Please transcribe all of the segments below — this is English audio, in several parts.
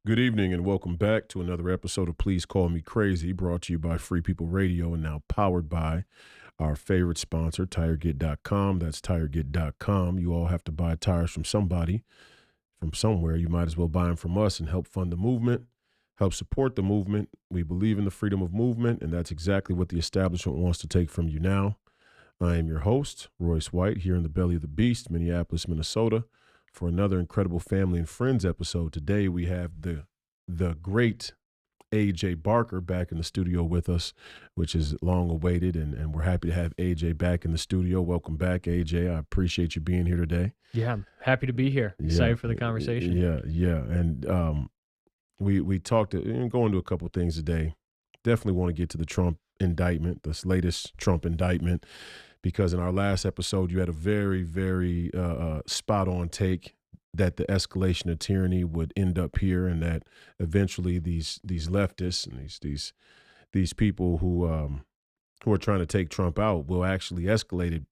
Good evening and welcome back to another episode of Please Call Me Crazy, brought to you by Free People Radio and now powered by our favorite sponsor, Tireget.com. That's Tireget.com. You all have to buy tires from somebody, from somewhere. You might as well buy them from us and help fund the movement, help support the movement. We believe in the freedom of movement, and that's exactly what the establishment wants to take from you now. I am your host, Royce White, here in the belly of the beast, Minneapolis, Minnesota, for another incredible family and friends episode. Today we have the great AJ Barker back in the studio with us, which is long awaited, and we're happy to have AJ back in the studio. Welcome back, AJ. I appreciate you being here today. Yeah, I'm happy to be here. Excited for the conversation. Yeah. And we talked, go into a couple of things today. Definitely want to get to the Trump indictment, this latest Trump indictment, because in our last episode, you had a very, very spot-on take that the escalation of tyranny would end up here, and that eventually these leftists and these people who are trying to take Trump out will actually escalate it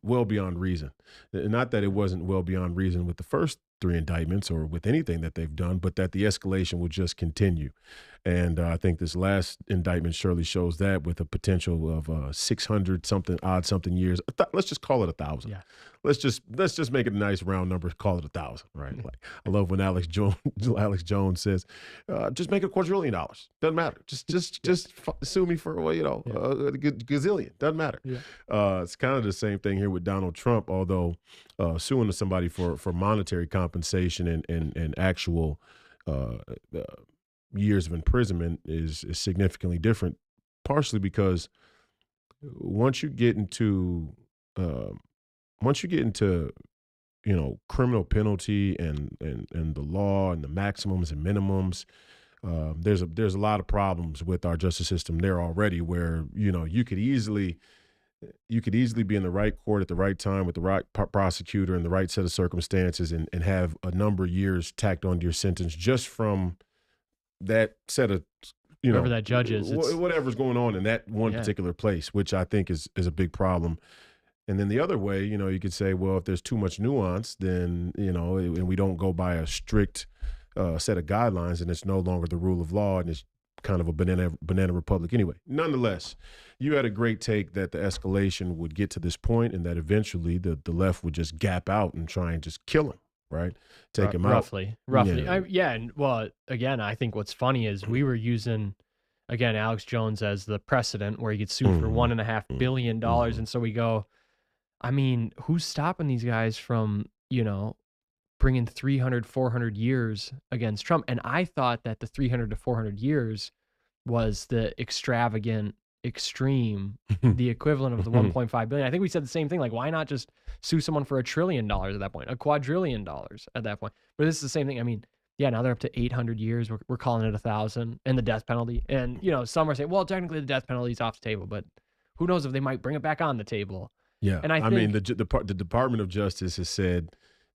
well beyond reason. Not that it wasn't well beyond reason with the first three indictments or with anything that they've done, but that the escalation will just continue. And I think this last indictment surely shows that, with a potential of 600 something years. Let's just call it 1,000. Yeah. Let's just make it a nice round number. Call it 1,000, right? Like, I love when Alex Jones says, "Just make it $250 million. Doesn't matter. Just sue me for a gazillion. Doesn't matter." Yeah. It's kind of the same thing here with Donald Trump, although suing somebody for monetary compensation and actual years of imprisonment is significantly different, partially because once you get into criminal penalty and the law and the maximums and minimums, there's a lot of problems with our justice system there already, where you could easily be in the right court at the right time with the right prosecutor and the right set of circumstances and have a number of years tacked onto your sentence just from that set of, whoever that judge is, whatever's going on in that one particular place, which I think is a big problem. And then the other way, you could say, well, if there's too much nuance, then, and we don't go by a strict set of guidelines, and it's no longer the rule of law, and it's kind of a banana republic anyway. Nonetheless, you had a great take that the escalation would get to this point and that eventually the left would just gap out and try and just kill him, right? Take him out. Roughly. And well, again, I think what's funny is we were using, again, Alex Jones as the precedent where he gets sued for $1.5 billion. And so we go, I mean, who's stopping these guys from, bringing 300, 400 years against Trump? And I thought that the 300 to 400 years was the extravagant extreme, the equivalent of the 1.5 billion. I think we said the same thing. Like, why not just sue someone for $1 trillion at that point, $1 quadrillion at that point? But this is the same thing. I mean, yeah, now they're up to 800 years. We're calling it 1,000, and the death penalty. And, some are saying, well, technically the death penalty is off the table, but who knows if they might bring it back on the table. Yeah. And I mean, the Department of Justice has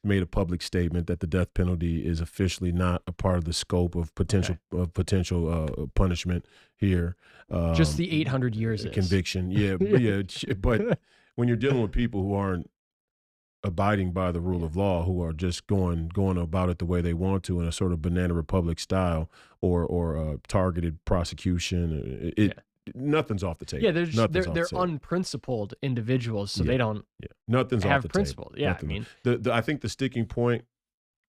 made a public statement that the death penalty is officially not a part of the scope of potential punishment here. Just the 800 years conviction. Yeah, but when you're dealing with people who aren't abiding by the rule of law, who are just going about it the way they want to in a sort of banana republic style or targeted prosecution, nothing's off the table. Yeah, they're unprincipled individuals, so they don't nothing's have off the principle. Table. Yeah, Nothing. I mean, I think the sticking point,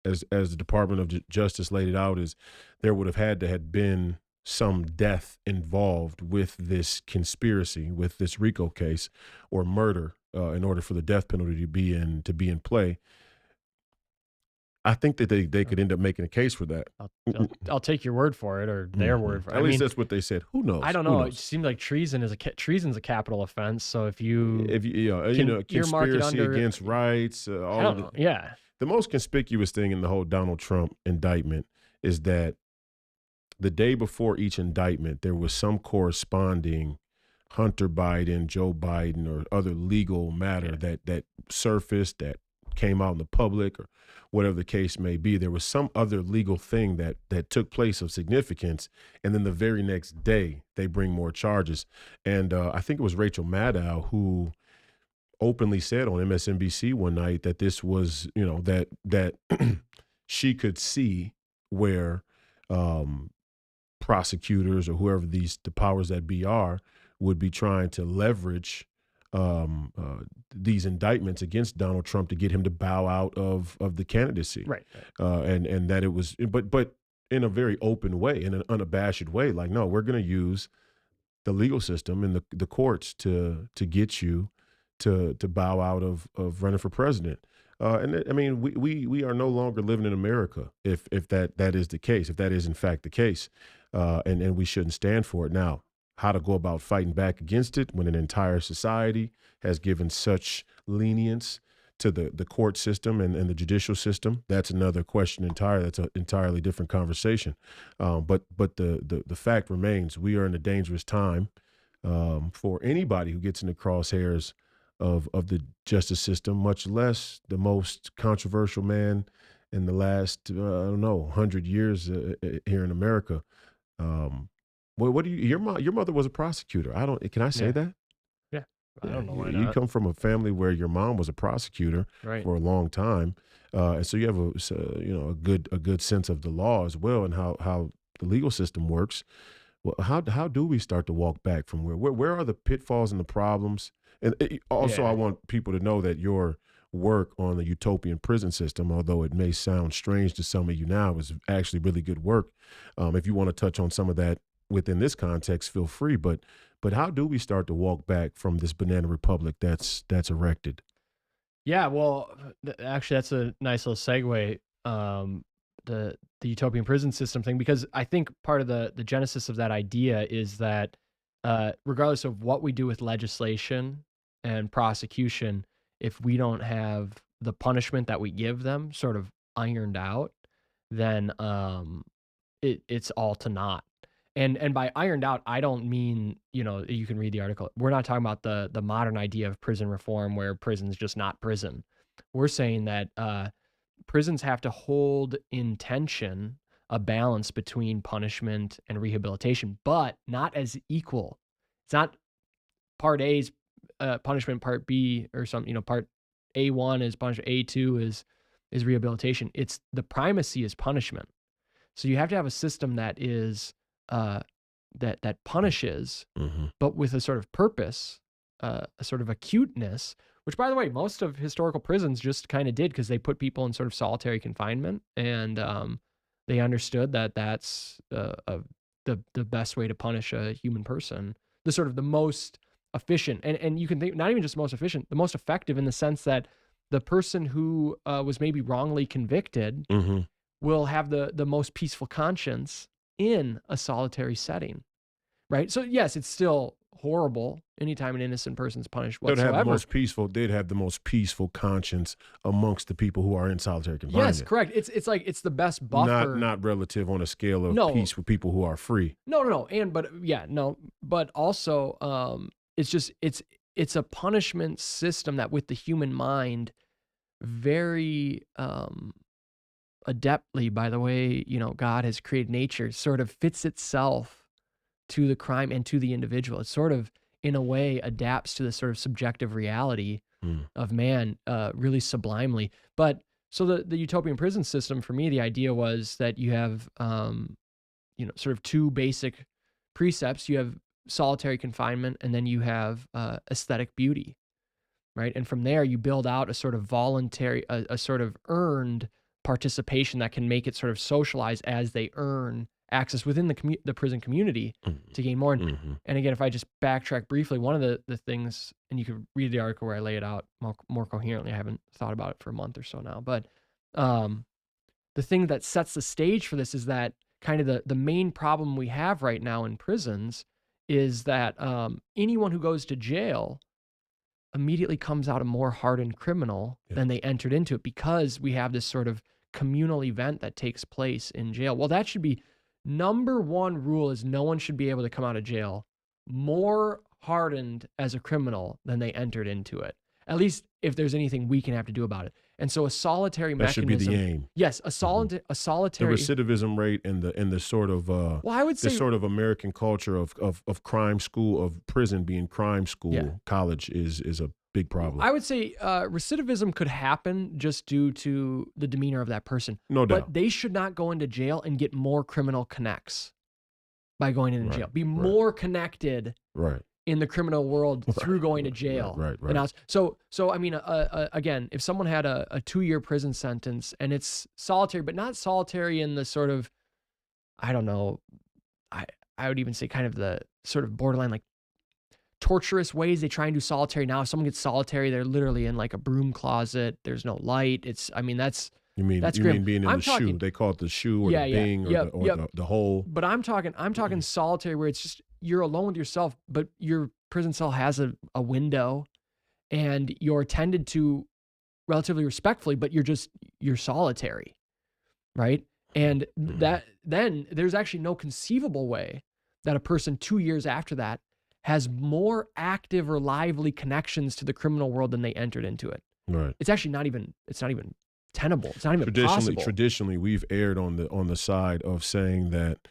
as the Department of Justice laid it out, is there would have had to have been some death involved with this conspiracy, with this RICO case, or murder, in order for the death penalty to be in play. I think that they could end up making a case for that. I'll take your word for it, or their word for it. At least that's what they said. Who knows? I don't know. It seems like treason's a capital offense. So if you conspiracy against rights, yeah. The most conspicuous thing in the whole Donald Trump indictment is that the day before each indictment, there was some corresponding Hunter Biden, Joe Biden, or other legal matter that surfaced, that came out in the public, or whatever the case may be. There was some other legal thing that took place of significance, and then the very next day they bring more charges. And I think it was Rachel Maddow who openly said on MSNBC one night that this was, that she could see where prosecutors or whoever the powers that be are would be trying to leverage these indictments against Donald Trump to get him to bow out of the candidacy, Right. and that it was, but in a very open way, in an unabashed way, like, no, we're going to use the legal system and the courts to get you to bow out of running for president. I mean, we are no longer living in America if that is the case, if that is in fact the case, and we shouldn't stand for it. Now, how to go about fighting back against it when an entire society has given such lenience to the court system and the judicial system, that's another question entirely. That's an entirely different conversation. But the fact remains, we are in a dangerous time for anybody who gets in the crosshairs of the justice system, much less the most controversial man in the last, I don't know, 100 years here in America. What do your mother was a prosecutor. Can I say Yeah. that? Yeah. I Yeah, don't know why you not. come from a family where your mom was a prosecutor Right. for a long time, and so you have a good sense of the law as well and how the legal system works. Well, how do we start to walk back from where are the pitfalls and the problems? And also, I Yeah. want people to know that your work on the utopian prison system, although it may sound strange to some of you now, is actually really good work. If you want to touch on some of that within this context, feel free. But how do we start to walk back from this banana republic that's erected? Yeah, well, actually, that's a nice little segue. The utopian prison system thing, because I think part of the genesis of that idea is that regardless of what we do with legislation and prosecution, if we don't have the punishment that we give them sort of ironed out, then it's all to naught. And by ironed out, I don't mean, you can read the article. We're not talking about the modern idea of prison reform where prison's just not prison. We're saying that prisons have to hold in tension a balance between punishment and rehabilitation, but not as equal. It's not part A's punishment, part B or something, part A1 is punishment, A2 is rehabilitation. It's the primacy is punishment. So you have to have a system that is that punishes, Mm-hmm. but with a sort of purpose, a sort of acuteness. Which, by the way, most of historical prisons just kind of did because they put people in sort of solitary confinement, and they understood that that's the best way to punish a human person. The sort of the most efficient, and you can think not even just most efficient, the most effective in the sense that the person who was maybe wrongly convicted Mm-hmm. will have the most peaceful conscience in a solitary setting, right? So yes, it's still horrible anytime an innocent person's punished They'd have whatsoever. they'd have the most peaceful conscience amongst the people who are in solitary confinement. Yes, correct. It's like it's the best buffer. Not relative on a scale of No. peace with people who are free. No. But also it's a punishment system that with the human mind very adeptly, by the way, God has created nature, sort of fits itself to the crime and to the individual. It sort of, in a way, adapts to the sort of subjective reality of man really sublimely. But so the utopian prison system, for me, the idea was that you have, sort of two basic precepts. You have solitary confinement, and then you have aesthetic beauty, right? And from there, you build out a sort of voluntary, a sort of earned participation that can make it sort of socialize as they earn access within the prison community to gain more. And again, if I just backtrack briefly, one of the things, and you could read the article where I lay it out more coherently. I haven't thought about it for a month or so now, but the thing that sets the stage for this is that kind of the main problem we have right now in prisons is that anyone who goes to jail immediately comes out a more hardened criminal than they entered into it, because we have this sort of communal event that takes place in jail. Well, that should be number one rule, is no one should be able to come out of jail more hardened as a criminal than they entered into it. At least if there's anything we can have to do about it. And so a solitary mechanism. That should be the aim. Yes, a The solitary. recidivism rate and the sort of Well, I would say the sort of American culture of crime school, of prison being crime school, Yeah. college is a big problem. I would say recidivism could happen just due to the demeanor of that person. No doubt. But they should not go into jail and get more criminal connects by going into jail. Be more connected in the criminal world through going to jail. Right. So I mean, again, if someone had a 2-year prison sentence and it's solitary, but not solitary in the sort of, I don't know, I would even say kind of the sort of borderline like torturous ways they try and do solitary now. If someone gets solitary, they're literally in like a broom closet. There's no light. That's grim. Being in the shoe? They call it the shoe or the bing or the hole. But I'm talking solitary where it's just you're alone with yourself, but your prison cell has a window and you're attended to relatively respectfully, but you're solitary, right? And then there's actually no conceivable way that a person 2 years after that has more active or lively connections to the criminal world than they entered into it. Right. It's actually not even tenable. It's not even possible. Traditionally, we've erred on the side of saying that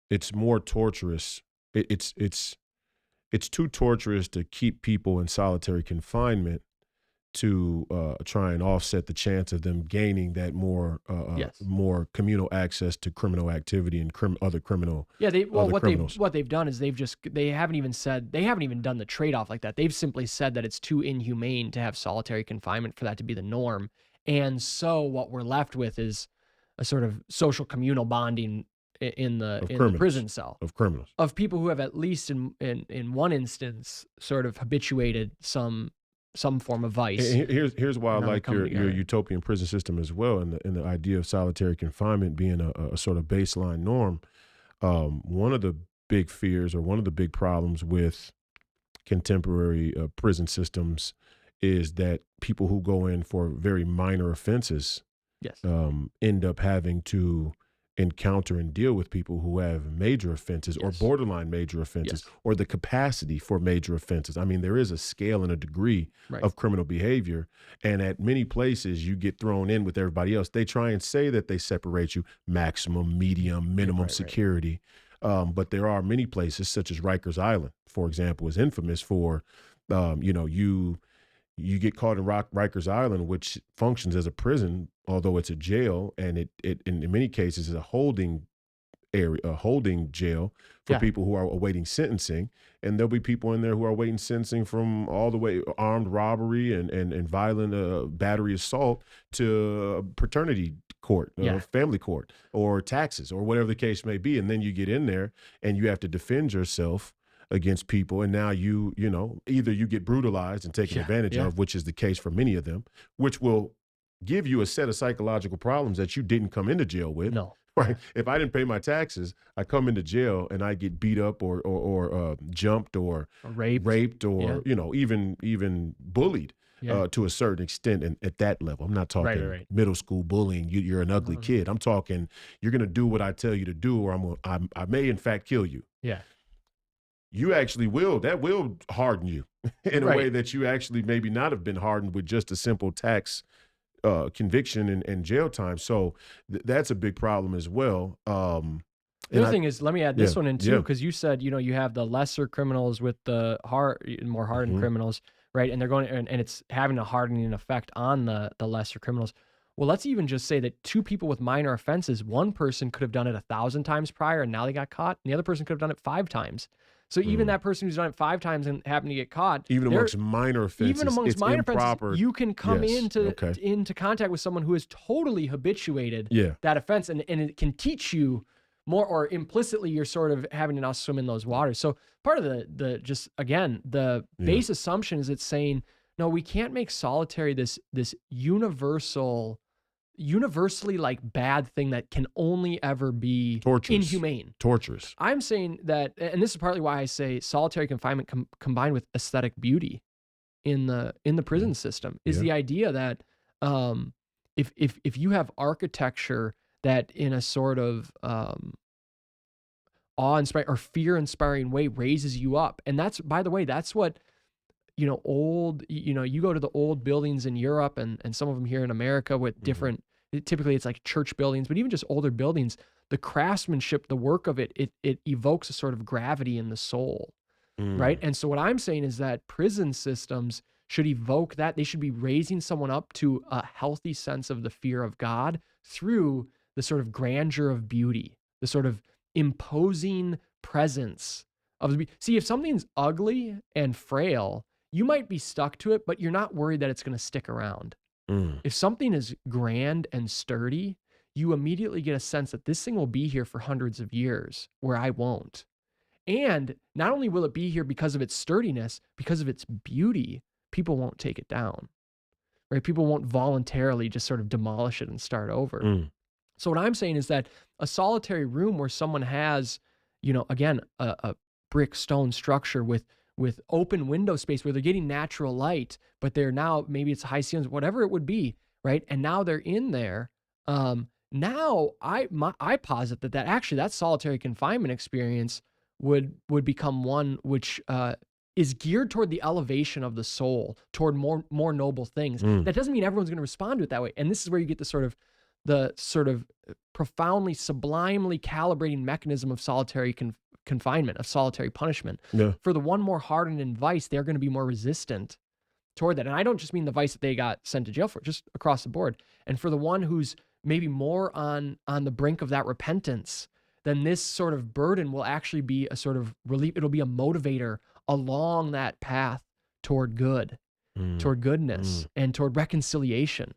it's more torturous. It's too torturous to keep people in solitary confinement to try and offset the chance of them gaining that more communal access to criminal activity and other criminal. Yeah, what they've done is they haven't even done the trade-off like that. They've simply said that it's too inhumane to have solitary confinement for that to be the norm. And so what we're left with is a sort of social communal bonding in the prison cell of criminals, of people who have at least in one instance sort of habituated some form of vice. Here's why I like your utopian prison system as well, and the idea of solitary confinement being a sort of baseline norm. One of the big fears or one of the big problems with contemporary prison systems is that people who go in for very minor offenses end up having to encounter and deal with people who have major offenses or borderline major offenses or the capacity for major offenses. I mean, there is a scale and a degree of criminal behavior, and at many places you get thrown in with everybody else. They try and say that they separate you, maximum, medium, minimum security. But there are many places, such as Rikers Island, for example, is infamous for, you get caught in Rikers Island, which functions as a prison, although it's a jail, and it in many cases is a holding area, a holding jail for people who are awaiting sentencing. And there'll be people in there who are awaiting sentencing from all the way armed robbery and violent battery assault to paternity court, family court, or taxes, or whatever the case may be. And then you get in there and you have to defend yourself against people, and now either you get brutalized and taken advantage of, which is the case for many of them, which will give you a set of psychological problems that you didn't come into jail with. No. Right. If I didn't pay my taxes, I come into jail and I get beat up or jumped or raped or even bullied to a certain extent. And at that level, I'm not talking middle school bullying. You're an ugly kid. I'm talking you're going to do what I tell you to do, or I may in fact kill you. Yeah. You actually that will harden you in a way that you actually maybe not have been hardened with just a simple tax conviction and jail time. So that's a big problem as well. The other thing is, let me add this one in too, because you said, you have the lesser criminals with the more hardened criminals, right? And they're going, and it's having a hardening effect on the lesser criminals. Well, let's even just say that two people with minor offenses, one person could have done it 1,000 times prior and now they got caught, and the other person could have done it 5 times. So even that person who's done it 5 times and happened to get caught, even amongst minor offenses, you can come into contact with someone who has totally habituated that offense, and it can teach you more, or implicitly you're sort of having to now swim in those waters. So part of the base assumption is it's saying, no, we can't make solitary this universally like bad thing that can only ever be inhumane, torturous. I'm saying that, and this is partly why I say solitary confinement combined with aesthetic beauty in the prison system is the idea that if you have architecture that in a sort of awe-inspiring or fear-inspiring way raises you up, and that's, by the way, that's what you go to the old buildings in Europe and some of them here in America with different, typically it's like church buildings, but even just older buildings, the craftsmanship, the work of it evokes a sort of gravity in the soul. right? And so what I'm saying is that prison systems should evoke that. They should be raising someone up to a healthy sense of the fear of God through the sort of grandeur of beauty, the sort of imposing presence of the. See, if something's ugly and frail, you might be stuck to it, but you're not worried that it's going to stick around. If something is grand and sturdy, you immediately get a sense that this thing will be here for hundreds of years, where I won't. And not only will it be here because of its sturdiness, because of its beauty, people won't take it down, right? People won't voluntarily just sort of demolish it and start over. So what I'm saying is that a solitary room where someone has, again, a brick stone structure with open window space where they're getting natural light, but they're now, maybe it's high ceilings, whatever it would be, right? And now they're in there. Now I posit that actually that solitary confinement experience would become one which is geared toward the elevation of the soul, toward more noble things. That doesn't mean everyone's going to respond to it that way. And this is where you get the sort of profoundly, sublimely calibrating mechanism of solitary confinement, of solitary punishment. Yeah. For the one more hardened in vice, they're going to be more resistant toward that. And I don't just mean the vice that they got sent to jail for, just across the board. And for the one who's maybe more on the brink of that repentance, then this sort of burden will actually be a sort of relief. It'll be a motivator along that path toward good, toward goodness, and toward reconciliation,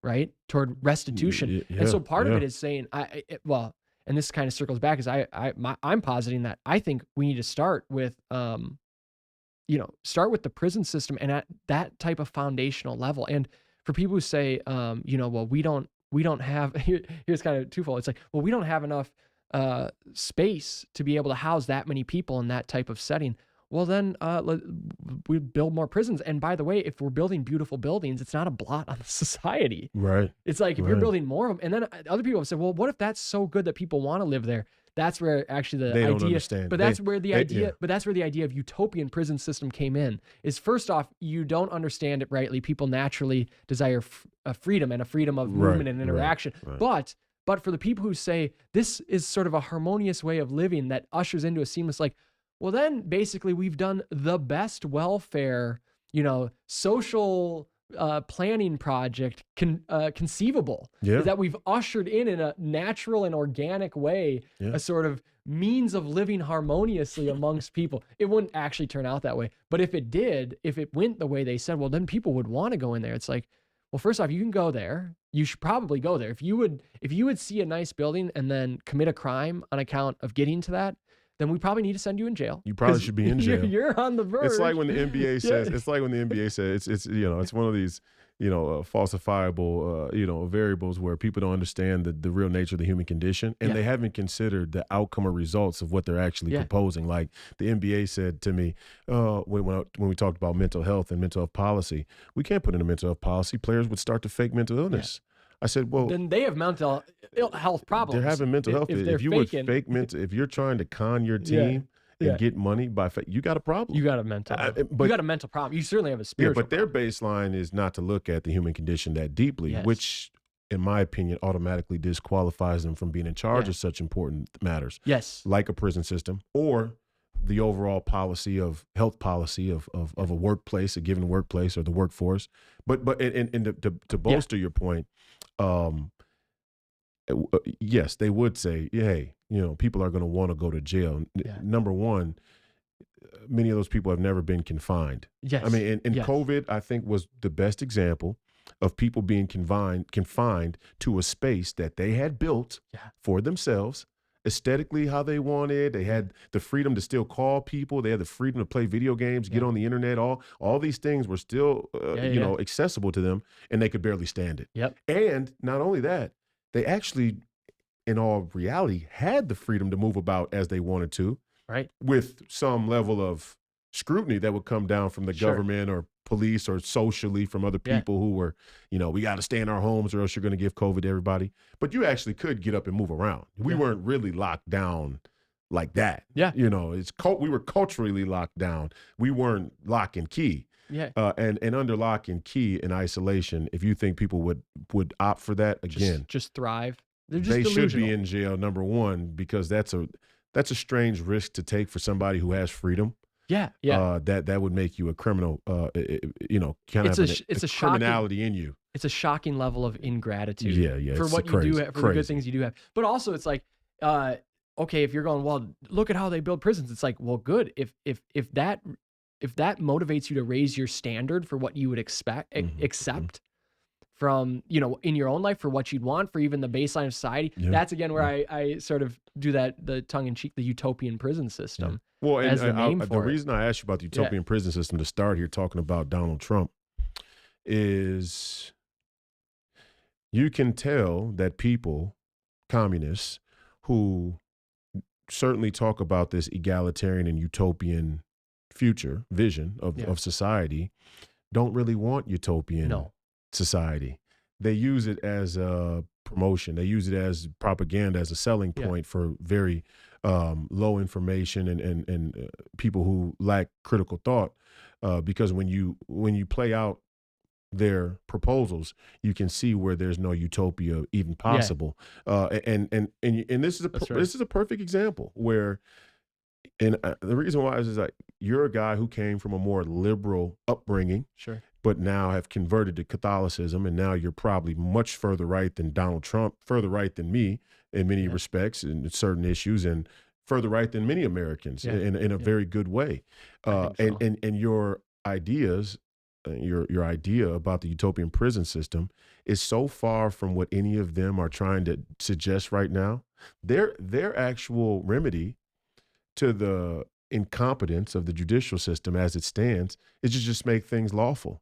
right? Toward restitution. And so part of it is saying, and this kind of circles back, is I'm positing that I think we need to start with, start with the prison system and at that type of foundational level. And for people who say, well, we don't have, here's kind of twofold. It's like, well, we don't have enough space to be able to house that many people in that type of setting. Well, then we build more prisons. And by the way, if we're building beautiful buildings, it's not a blot on the society. Right. It's like, if you're building more of them, and then other people have said, well, what if that's so good that people want to live there? That's where actually they don't understand. But that's where the idea of utopian prison system came in. Is first off, you don't understand it rightly. People naturally desire a freedom and a freedom of movement and interaction. Right. But for the people who say this is sort of a harmonious way of living that ushers into a seamless, like, well, then basically we've done the best welfare, social planning project conceivable. Yeah. Is that we've ushered in a natural and organic way, a sort of means of living harmoniously amongst people. It wouldn't actually turn out that way. But if it did, if it went the way they said, well, then people would want to go in there. It's like, well, first off, you can go there. You should probably go there. If you would see a nice building and then commit a crime on account of getting to that, then we probody need to send you in jail. You probably should be in jail. You're on the verge. It's like when the NBA says, it's one of these, falsifiable, variables where people don't understand the real nature of the human condition, and they haven't considered the outcome or results of what they're actually proposing. Like the NBA said to me, when we talked about mental health and mental health policy, we can't put in a mental health policy. Players would start to fake mental illness. I said, well, then they have mental health problems. They're having mental health. If you would fake mental, if you're trying to con your team and get money by fake, you got a problem. You got a mental. You got a mental problem. You certainly have a spiritual. But their baseline is not to look at the human condition that deeply, which, in my opinion, automatically disqualifies them from being in charge of such important matters. Yes, like a prison system or the overall policy of health policy of a workplace, a given workplace or the workforce. But to bolster your point. Yes, they would say, hey, people are going to want to go to jail. Number one, many of those people have never been confined. Yes. I mean, and COVID, I think, was the best example of people being confined to a space that they had built for themselves, aesthetically how they wanted. They had the freedom to still call people. They had the freedom to play video games, get on the internet. All these things were still, accessible to them, and they could barely stand it. Yep. And not only that, they actually, in all reality, had the freedom to move about as they wanted to, right? With some level of scrutiny that would come down from the government or police or socially from other people who were, we got to stay in our homes or else you're going to give COVID to everybody. But you actually could get up and move around. We weren't really locked down like that. Yeah. We were culturally locked down. We weren't lock and key. Yeah. And under lock and key in isolation, if you think people would opt for that, again, just thrive. They're just they delusional. should be in jail, number one, because that's a strange risk to take for somebody who has freedom. Yeah. that would make you a criminal. Kind of It's a criminality in you. It's a shocking level of ingratitude. Yeah. For It's what you crazy, do, for the good things you do have. But also, it's like, okay, if you're going, well, look at how they build prisons. It's like, well, good. If that motivates you to raise your standard for what you would accept from, in your own life, for what you'd want, for even the baseline of society. Yeah. That's again where I sort of do the tongue in cheek, the utopian prison system. Yeah. Well, and the reason I asked you about the utopian prison system to start here talking about Donald Trump is you can tell that people, communists, who certainly talk about this egalitarian and utopian future vision of society, don't really want utopian society. They use it as a promotion. They use it as propaganda, as a selling point for very low information and people who lack critical thought. Because when you play out their proposals, you can see where there's no utopia even possible. And this is a perfect example where, and the reason why is like, you're a guy who came from a more liberal upbringing, but now have converted to Catholicism, and now you're probably much further right than Donald Trump, further right than me in many respects in certain issues, and further right than many Americans in a very good way. And your ideas, your idea about the utopian prison system is so far from what any of them are trying to suggest right now. Their actual remedy to the incompetence of the judicial system as it stands is to just make things lawful,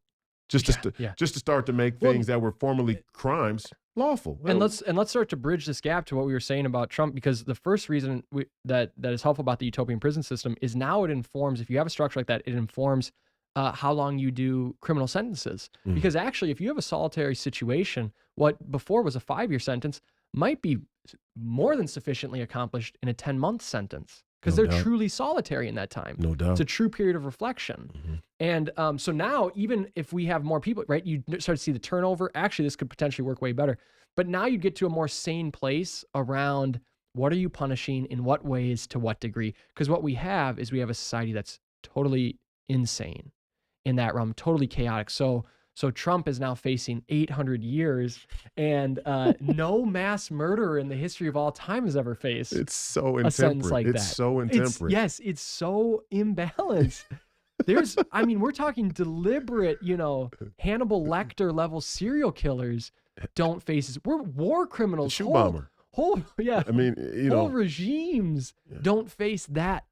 just to start to make things that were formerly crimes lawful. And let's start to bridge this gap to what we were saying about Trump, because the first reason that is helpful about the utopian prison system is now it informs, if you have a structure like that, it informs how long you do criminal sentences. Because actually, if you have a solitary situation, what before was a 5-year sentence might be more than sufficiently accomplished in a 10-month sentence, because they're truly solitary in that time. No doubt. It's a true period of reflection. And so now, even if we have more people, right, you start to see the turnover. Actually, this could potentially work way better. But now you get to a more sane place around what are you punishing, in what ways, to what degree. Because what we have is a society that's totally insane in that realm, totally chaotic. So Trump is now facing 800 years, and no mass murderer in the history of all time has ever faced. It's so intemperate. Like it's that. so intemperate. It's so imbalanced. We're talking deliberate, Hannibal Lecter level serial killers don't face this. We're war criminals. Shoe bomber. Whole regimes don't face that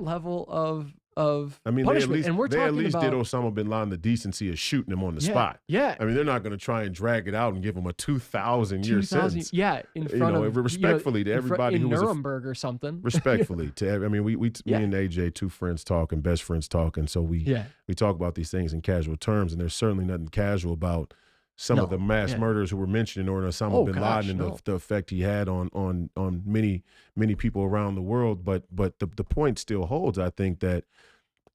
level of punishment. And they at least did Osama bin Laden the decency of shooting him on the spot. Yeah. I mean, they're not going to try and drag it out and give him a 2,000-year sentence. Yeah, in front of respectfully to everybody who was Nuremberg or something. Respectfully to, me and AJ, two friends talking, best friends talking. So we talk about these things in casual terms, and there's certainly nothing casual about some of the mass murderers who were mentioned, or Osama bin Laden, and the effect he had on many people around the world. But the point still holds. I think that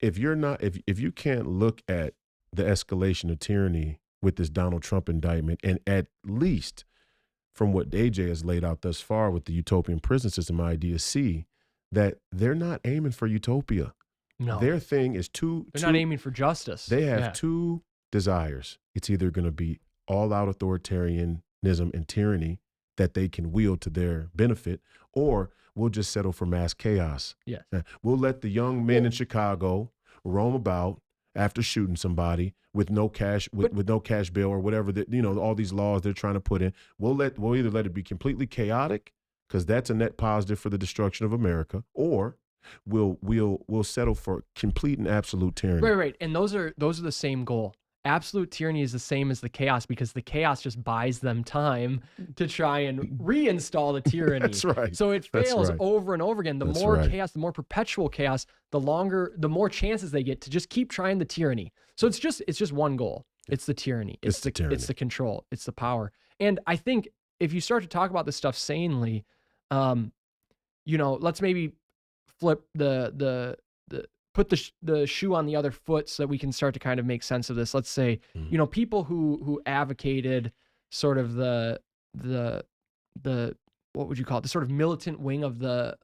if you can't look at the escalation of tyranny with this Donald Trump indictment, and at least from what AJ has laid out thus far with the utopian prison system idea, see that they're not aiming for utopia. No. Their thing is they're not aiming for justice. They have two desires. It's either going to be all-out authoritarianism and tyranny that they can wield to their benefit, or we'll just settle for mass chaos. Yes. We'll let the young men in Chicago roam about after shooting somebody with no cash, with no cash bail or whatever that, all these laws they're trying to put in. We'll either let it be completely chaotic, because that's a net positive for the destruction of America, or we'll settle for complete and absolute tyranny. Right. And those are the same goal. Absolute tyranny is the same as the chaos, because the chaos just buys them time to try and reinstall the tyranny. That's right. So it fails over and over again. The more chaos, the more perpetual chaos, the more chances they get to just keep trying the tyranny. So it's just one goal. It's the tyranny. It's the tyranny. It's the control. It's the power. And I think if you start to talk about this stuff sanely, let's maybe flip put the shoe on the other foot so that we can start to kind of make sense of this. Let's say, people who advocated sort of the what would you call it? The sort of militant wing of the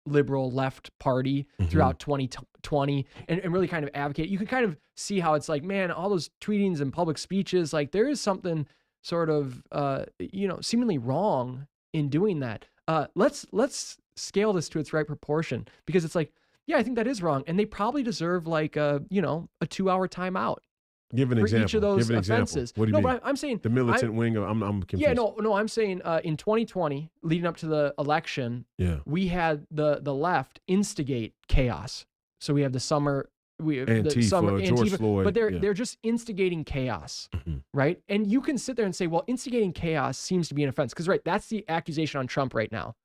liberal left party throughout 2020 and really kind of advocate. You can kind of see how it's like, man, all those tweetings and public speeches, like there is something sort of, seemingly wrong in doing that. Let's scale this to its right proportion, because it's like, yeah, I think that is wrong. And they probably deserve like a 2-hour timeout. Give an for example. each of those Give an offenses. Example. What do you mean? But I'm saying the militant wing. I'm confused. Yeah, no. I'm saying in 2020, leading up to the election, we had the left instigate chaos. So we have the summer, George Floyd, but they're just instigating chaos, right? And you can sit there and say, well, instigating chaos seems to be an offense, because that's the accusation on Trump right now,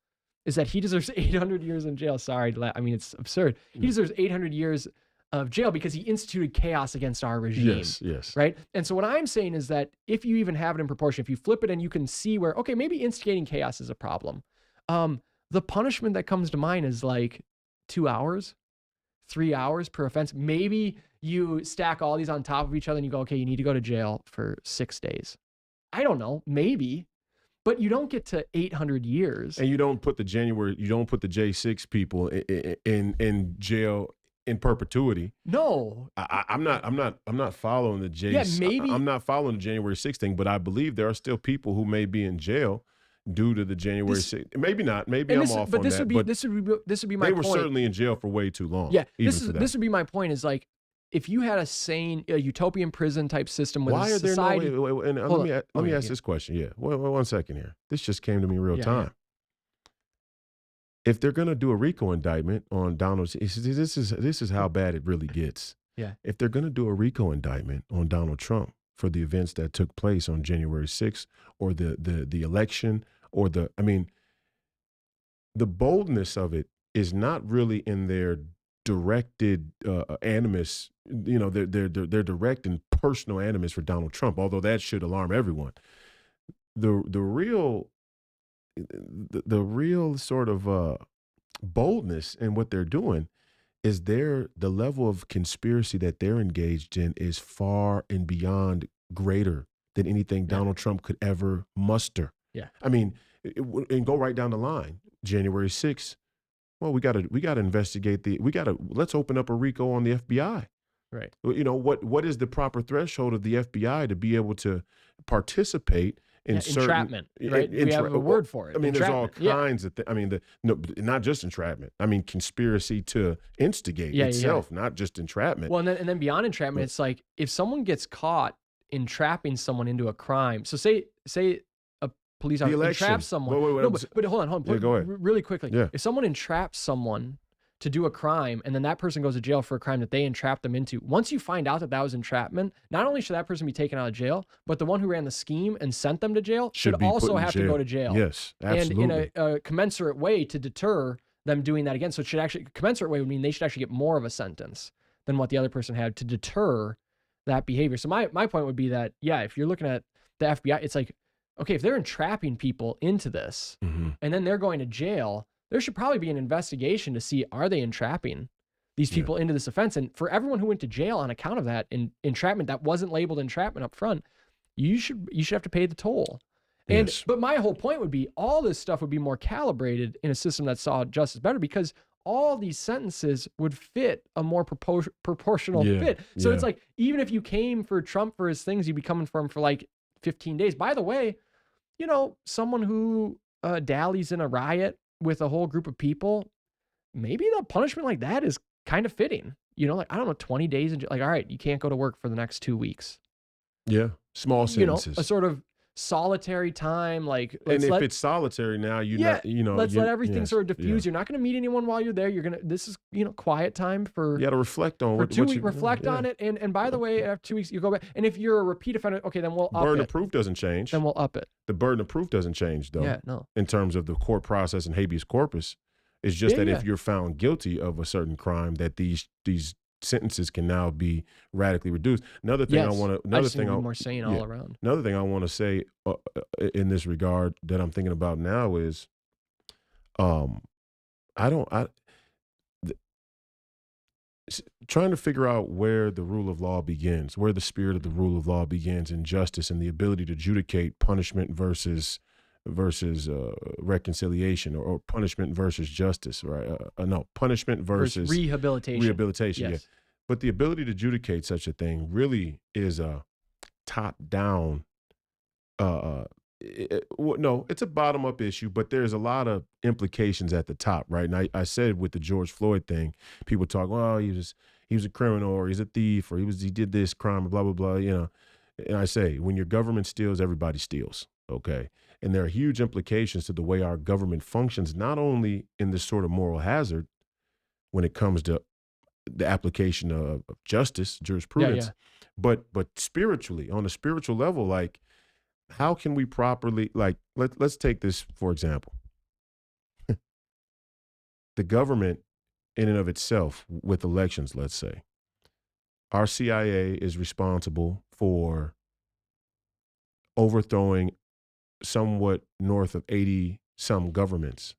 is that he deserves 800 years in jail. Sorry, I mean it's absurd. He deserves 800 years of jail because he instituted chaos against our regime. Yes. Right? And so what I'm saying is that if you even have it in proportion, if you flip it and you can see where, okay, maybe instigating chaos is a problem. The punishment that comes to mind is like 2 hours, 3 hours per offense. Maybe you stack all these on top of each other and you go, okay, you need to go to jail for 6 days. I don't know, maybe. But you don't get to 800 years. And you don't put the J6 people in jail in perpetuity. No, I'm not following the J. Yeah, maybe I'm not following the January 6th thing, but I believe there are still people who may be in jail due to the January 6th. Maybe not. Maybe I'm off on that. This would be my point. They were certainly in jail for way too long. Yeah, this would be my point. Is like, if you had a utopian prison type system with a society. Let me ask this question. Yeah, one second here. This just came to me real time. If they're going to do a RICO indictment on Donald, this is how bad it really gets. Yeah. If they're going to do a RICO indictment on Donald Trump for the events that took place on January 6th, or the election, or the boldness of it is not really in their directed animus. Their direct and personal animus for Donald Trump, although that should alarm everyone. The real sort of boldness in what they're doing is the level of conspiracy that they're engaged in is far and beyond greater than anything Donald Trump could ever muster. Yeah. I mean, and go right down the line. January 6th. Well, we gotta investigate let's open up a RICO on the FBI. Right. What is the proper threshold of the FBI to be able to participate in entrapment, right? We have a word for it. I mean, there's all kinds of things. Not just entrapment. I mean, conspiracy to instigate itself, not just entrapment. Well, and then beyond entrapment, it's like if someone gets caught entrapping someone into a crime. So say a police officer entraps someone. But hold on. Yeah, go ahead. Really quickly. Yeah. If someone entraps someone to do a crime, and then that person goes to jail for a crime that they entrapped them into, once you find out that was entrapment, not only should that person be taken out of jail, but the one who ran the scheme and sent them to jail should also have to go to jail. Yes, absolutely. And in a commensurate way to deter them doing that again. So it should actually, commensurate way would mean they should actually get more of a sentence than what the other person had to deter that behavior. So my point would be that, if you're looking at the FBI, it's like, okay, if they're entrapping people into this and then they're going to jail, there should probably be an investigation to see, are they entrapping these people into this offense? And for everyone who went to jail on account of that entrapment that wasn't labeled entrapment up front, you should have to pay the toll. But my whole point would be all this stuff would be more calibrated in a system that saw justice better, because all these sentences would fit a more proportional fit. So it's like, even if you came for Trump for his things, you'd be coming for him for like 15 days. By the way, someone who dallies in a riot with a whole group of people, maybe the punishment like that is kind of fitting. Like, I don't know, 20 days, and like, all right, you can't go to work for the next 2 weeks. Yeah, small sentences. A sort of solitary time, like. And if it's solitary now, let's let everything sort of diffuse. You're not going to meet anyone while you're there. This is quiet time for. You got to reflect on for 2 weeks. Reflect on it, and by the way, after 2 weeks you go back. And if you're a repeat offender, okay, then we'll up it. Burden of proof doesn't change. Then we'll up it. The burden of proof doesn't change, though. Yeah, no. In terms of the court process and habeas corpus, it's just that if you're found guilty of a certain crime, that these sentences can now be radically reduced. Another thing more sane all around. Another thing I want to say in this regard that I'm thinking about now is, trying to figure out where the rule of law begins, where the spirit of the rule of law begins in justice and the ability to adjudicate punishment versus versus reconciliation, or punishment versus justice, right? No, punishment versus rehabilitation. rehabilitation. Yeah, Yes. but the ability to adjudicate such a thing really is a top down. No, it's a bottom up issue, but there's a lot of implications at the top, right? And I said with the George Floyd thing, people talk, well, he was a criminal, or he's a thief, or he did this crime, blah blah blah, you know. And I say, when your government steals, everybody steals. Okay. And there are huge implications to the way our government functions, not only in this sort of moral hazard when it comes to the application of justice, Yeah, jurisprudence, yeah. but spiritually, on a spiritual level, like, how can we properly, like, let's take this for example. The government in and of itself, with elections, let's say, our CIA is responsible for overthrowing somewhat north of 80 some governments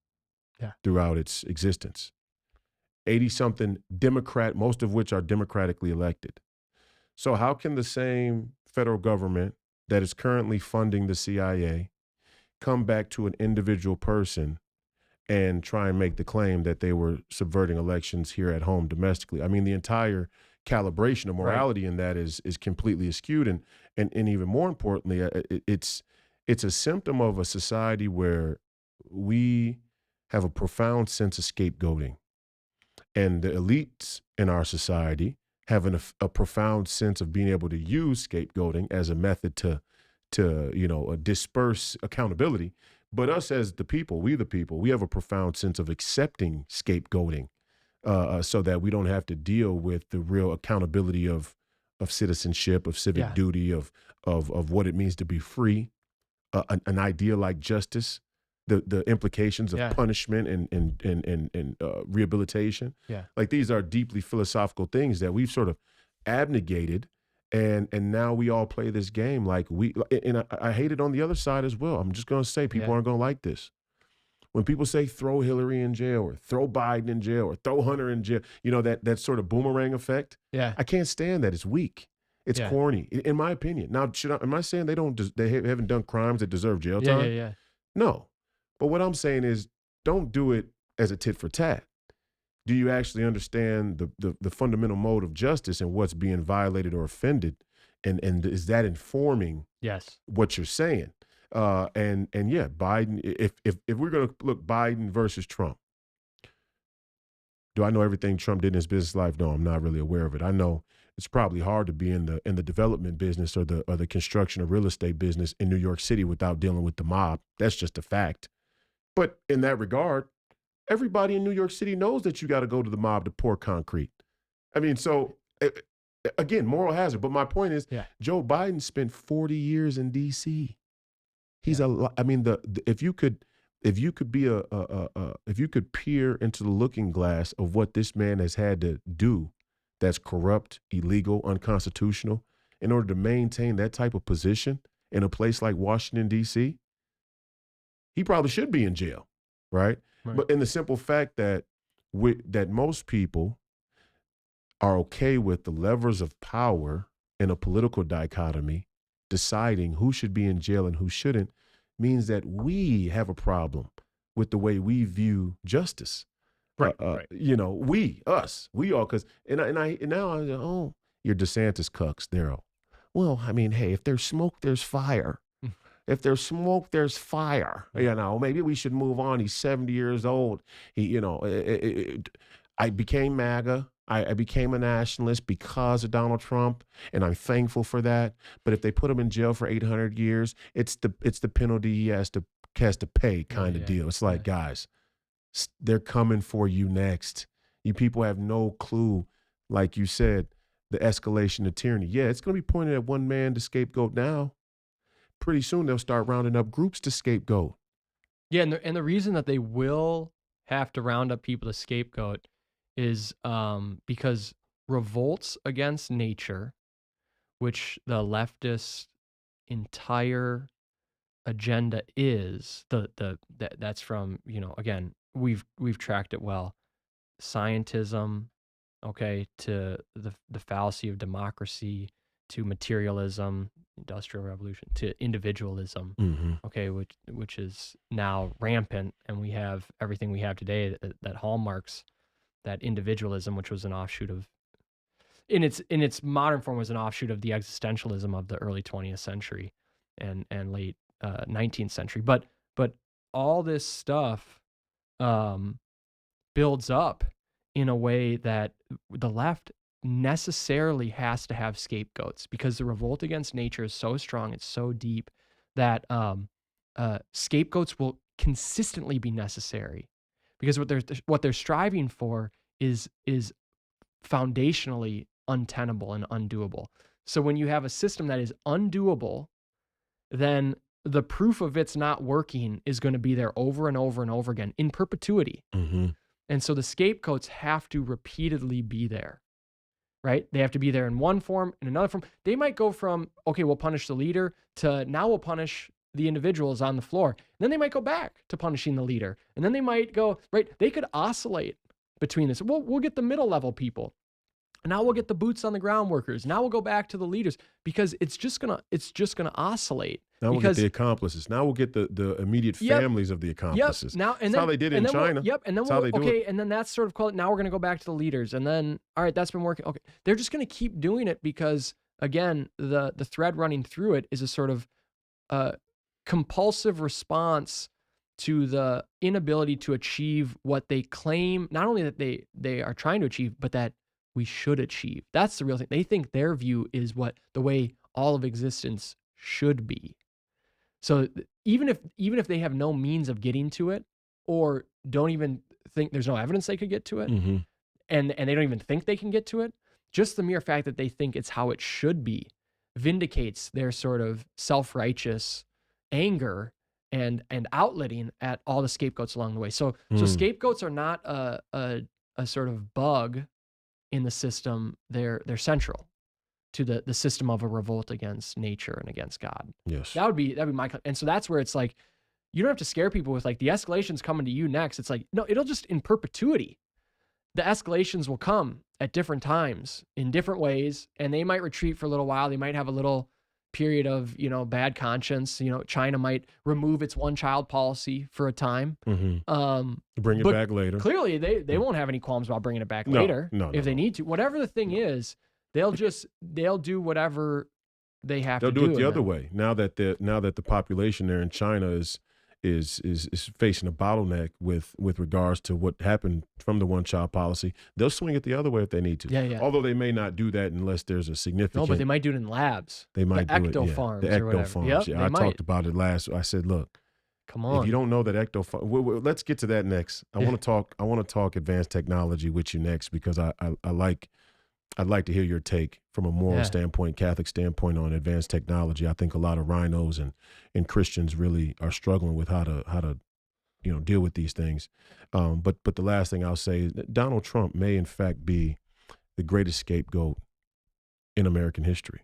Yeah. throughout its existence. 80 something Democrat, most of which are democratically elected. So how can the same federal government that is currently funding the CIA come back to an individual person and try and make the claim that they were subverting elections here at home domestically? I mean, the entire calibration of Right. morality in that is completely askewed, and even more importantly, it's a symptom of a society where we have a profound sense of scapegoating, and the elites in our society have a profound sense of being able to use scapegoating as a method to disperse accountability. But us as the people, we have a profound sense of accepting scapegoating, so that we don't have to deal with the real accountability of citizenship, of civic Yeah. duty, of what it means to be free, an idea like justice, the implications of Yeah. punishment and rehabilitation. Yeah. Like, these are deeply philosophical things that we've sort of abnegated, and now we all play this game like I hate it on the other side as well. I'm just going to say, people Yeah. aren't going to like this. When people say throw Hillary in jail, or throw Biden in jail, or throw Hunter in jail, that sort of boomerang effect. Yeah. I can't stand that. It's weak. It's Yeah. corny, in my opinion. Now, am I saying they haven't done crimes that deserve jail Yeah. Yeah. time? Yeah. No. But what I'm saying is, don't do it as a tit for tat. Do you actually understand the fundamental mode of justice and what's being violated or offended? And is that informing Yes. what you're saying? And yeah, Biden, if we're going to look, Biden versus Trump, do I know everything Trump did in his business life? No, I'm not really aware of it. I know it's probably hard to be in the development business, or the construction or real estate business in New York City without dealing with the mob. That's just a fact. But in that regard, everybody in New York City knows that you got to go to the mob to pour concrete. I mean, so again, moral hazard. But my point is, Yeah. Joe Biden spent 40 years in D.C. He's Yeah. I mean, if you could be if you could peer into the looking glass of what this man has had to do, that's corrupt, illegal, unconstitutional, in order to maintain that type of position in a place like Washington D.C., he probably should be in jail, right? Right. But in the simple fact that that most people are okay with the levers of power in a political dichotomy deciding who should be in jail and who shouldn't, means that we have a problem with the way we view justice. Right. Right. We all, because and now I go, oh, you're DeSantis cucks, Daryl. Well, I mean, hey, if there's smoke, there's fire. If there's smoke, there's fire. Maybe we should move on. He's 70 years old. I became MAGA. I became a nationalist because of Donald Trump, and I'm thankful for that. But if they put him in jail for 800 years, it's the penalty he has to pay kind of deal. It's like, guys, they're coming for you next. You people have no clue, like you said, the escalation of tyranny. Yeah, it's going to be pointed at one man to scapegoat now. Pretty soon they'll start rounding up groups to scapegoat. Yeah, and the reason that they will have to round up people to scapegoat is because revolts against nature, which the leftist entire agenda is, that's from, again, we've tracked it well. Scientism, okay, to the fallacy of democracy, to materialism, Industrial Revolution to individualism, Mm-hmm. okay, which is now rampant, and we have everything we have today that hallmarks that individualism, which was an offshoot of, in its modern form, was an offshoot of the existentialism of the early 20th century and late 19th century. But all this stuff builds up in a way that the left necessarily has to have scapegoats, because the revolt against nature is so strong, it's so deep, that scapegoats will consistently be necessary, because what they're striving for is foundationally untenable and undoable. So when you have a system that is undoable, then the proof of it's not working is going to be there over and over and over again in perpetuity. Mm-hmm. And so the scapegoats have to repeatedly be there, right? They have to be there in one form, in another form. They might go from, okay, we'll punish the leader, to now we'll punish the individuals on the floor. And then they might go back to punishing the leader. And then they might go, right? They could oscillate between this. We'll get the middle level people. Now we'll get the boots on the ground workers. Now we'll go back to the leaders, because it's just gonna oscillate. Now we'll get the accomplices. Now we'll get the immediate families of the accomplices. Yep. Now, that's how they did it in China. And then and then that's sort of called, now we're gonna go back to the leaders, and then, all right, that's been working. Okay, they're just gonna keep doing it, because again, the thread running through it is a sort of compulsive response to the inability to achieve what they claim, not only that they are trying to achieve, but that we should achieve. That's the real thing. They think their view is what the way all of existence should be. So even if they have no means of getting to it, or don't even think, there's no evidence they could get to it, mm-hmm. and they don't even think they can get to it, just the mere fact that they think it's how it should be vindicates their sort of self-righteous anger and outletting at all the scapegoats along the way. So scapegoats are not a sort of bug in the system. They're central to the system of a revolt against nature and against God. Yes. That'd be my, and so that's where it's like, you don't have to scare people with like, the escalation's coming to you next. It's like, no, it'll just, in perpetuity, the escalations will come at different times in different ways, and they might retreat for a little while. They might have a little period of, bad conscience. China might remove its one-child policy for a time. Mm-hmm. Bring it back later. Clearly, they won't have any qualms about bringing it back later if they need to. Whatever the thing is, they'll do whatever they have to do. They'll do it the other way. Now that the population there in China is facing a bottleneck with regards to what happened from the one-child policy, they'll swing it the other way if they need to. Yeah. Although they may not do that unless there's a significant. No, but they might do it in labs. They might the do ecto it. Yeah. farms the or ecto whatever. farms. Yep, yeah, I talked about it last. I said, look, come on. If you don't know that ecto farm, let's get to that next. I want to talk advanced technology with you next, because I'd like to hear your take from a moral standpoint, Catholic standpoint, on advanced technology. I think a lot of rhinos and Christians really are struggling with how to deal with these things. But the last thing I'll say is that Donald Trump may in fact be the greatest scapegoat in American history.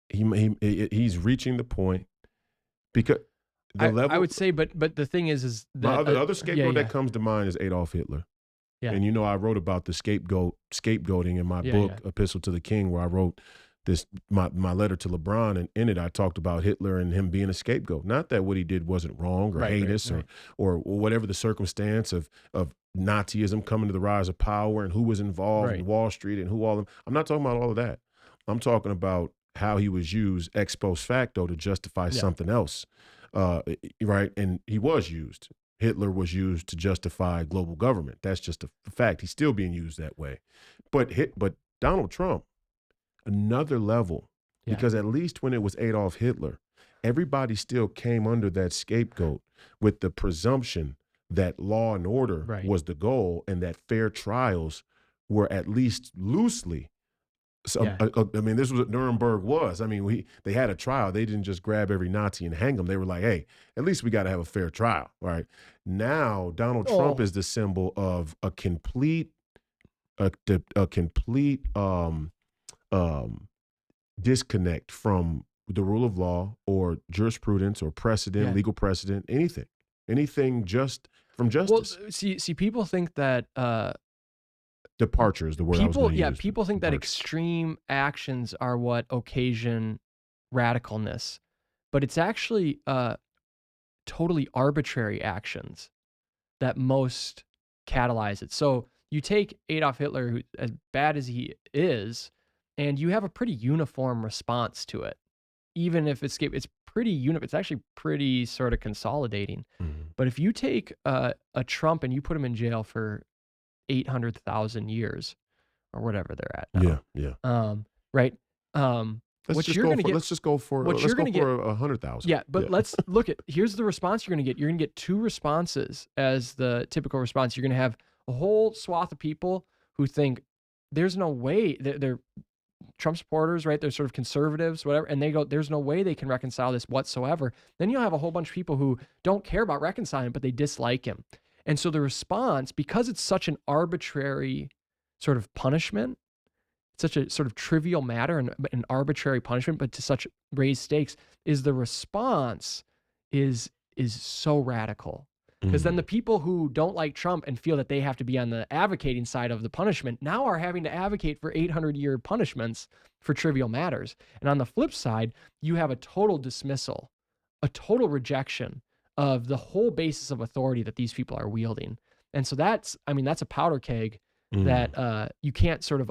He's reaching the point, because I would say, but the thing is that the other scapegoat that comes to mind is Adolf Hitler. Yeah. And I wrote about the scapegoating in my book, Epistle to the King, where I wrote this my letter to LeBron, and in it I talked about Hitler and him being a scapegoat. Not that what he did wasn't wrong or heinous or whatever the circumstance of Nazism coming to the rise of power and who was involved in Wall Street and who all of them. I'm not talking about all of that. I'm talking about how he was used ex post facto to justify something else. Right? And he was used. Hitler was used to justify global government. That's just a fact. He's still being used that way. But Donald Trump, another level, because at least when it was Adolf Hitler, everybody still came under that scapegoat with the presumption that law and order was the goal, and that fair trials were at least loosely. So, I mean, this was what Nuremberg was. I mean, they had a trial. They didn't just grab every Nazi and hang them. They were like, hey, at least we got to have a fair trial, right? Now, Donald Trump is the symbol of a complete disconnect from the rule of law or jurisprudence or precedent, legal precedent, anything just from justice. Well, see, people think that Departure is the word I was going to use. People think that Departure. extreme actions are what occasion radicalness, but it's actually totally arbitrary actions that most catalyze it. So you take Adolf Hitler, who, as bad as he is, and you have a pretty uniform response to it. Even if it's it's actually pretty sort of consolidating. Mhm. But if you take a Trump and you put him in jail for 800,000 years or whatever they're at now, right? What you're going to get, Let's just go for what you're going to get, 100,000. yeah, but let's look at, here's the response you're going to get. You're going to get two responses as the typical response. You're going to have a whole swath of people who think there's no way they're Trump supporters, right? They're sort of conservatives, whatever. And they go, there's no way they can reconcile this whatsoever. Then you'll have a whole bunch of people who don't care about reconciling, but they dislike him. And so the response, because it's such an arbitrary sort of punishment, such a sort of trivial matter and an arbitrary punishment, but to such raised stakes, is the response is so radical. Because then the people who don't like Trump and feel that they have to be on the advocating side of the punishment now are having to advocate for 800-year punishments for trivial matters. And on the flip side, you have a total dismissal, a total rejection of the whole basis of authority that these people are wielding. And so that's a powder keg that you can't sort of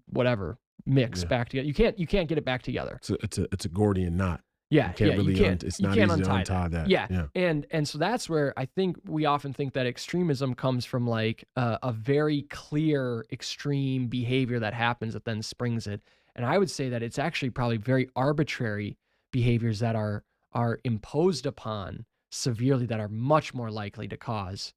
whatever mix back together. You can't get it back together. It's a Gordian knot. Yeah, you can't really it's not easy to untie that. Yeah. And so that's where I think we often think that extremism comes from like a very clear extreme behavior that happens that then springs it. And I would say that it's actually probably very arbitrary behaviors that are imposed upon severely that are much more likely to cause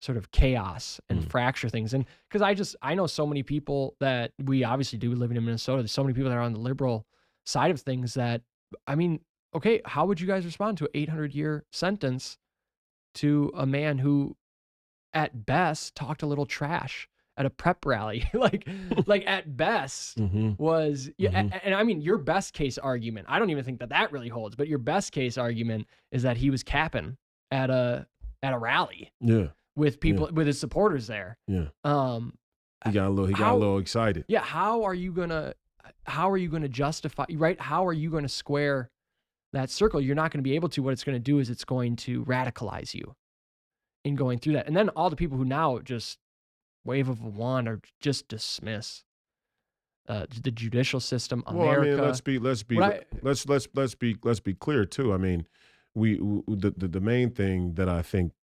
sort of chaos and fracture things. And because I know so many people that we obviously do living in Minnesota. There's so many people that are on the liberal side of things that, I mean, okay, how would you guys respond to an 800-year sentence to a man who, at best, talked a little trash at a prep rally? like at best was, and I mean, your best case argument, I don't even think that really holds, but your best case argument is that he was capping at a rally. Yeah. With people, with his supporters there. Yeah. He got a little excited. Yeah. How are you gonna justify, right? How are you gonna square that circle? You're not going to be able to. What it's going to do is it's going to radicalize you in going through that. And then all the people who now just wave of a wand or just dismiss the judicial system, America. Well, I mean, let's be clear too. I mean, the main thing that I think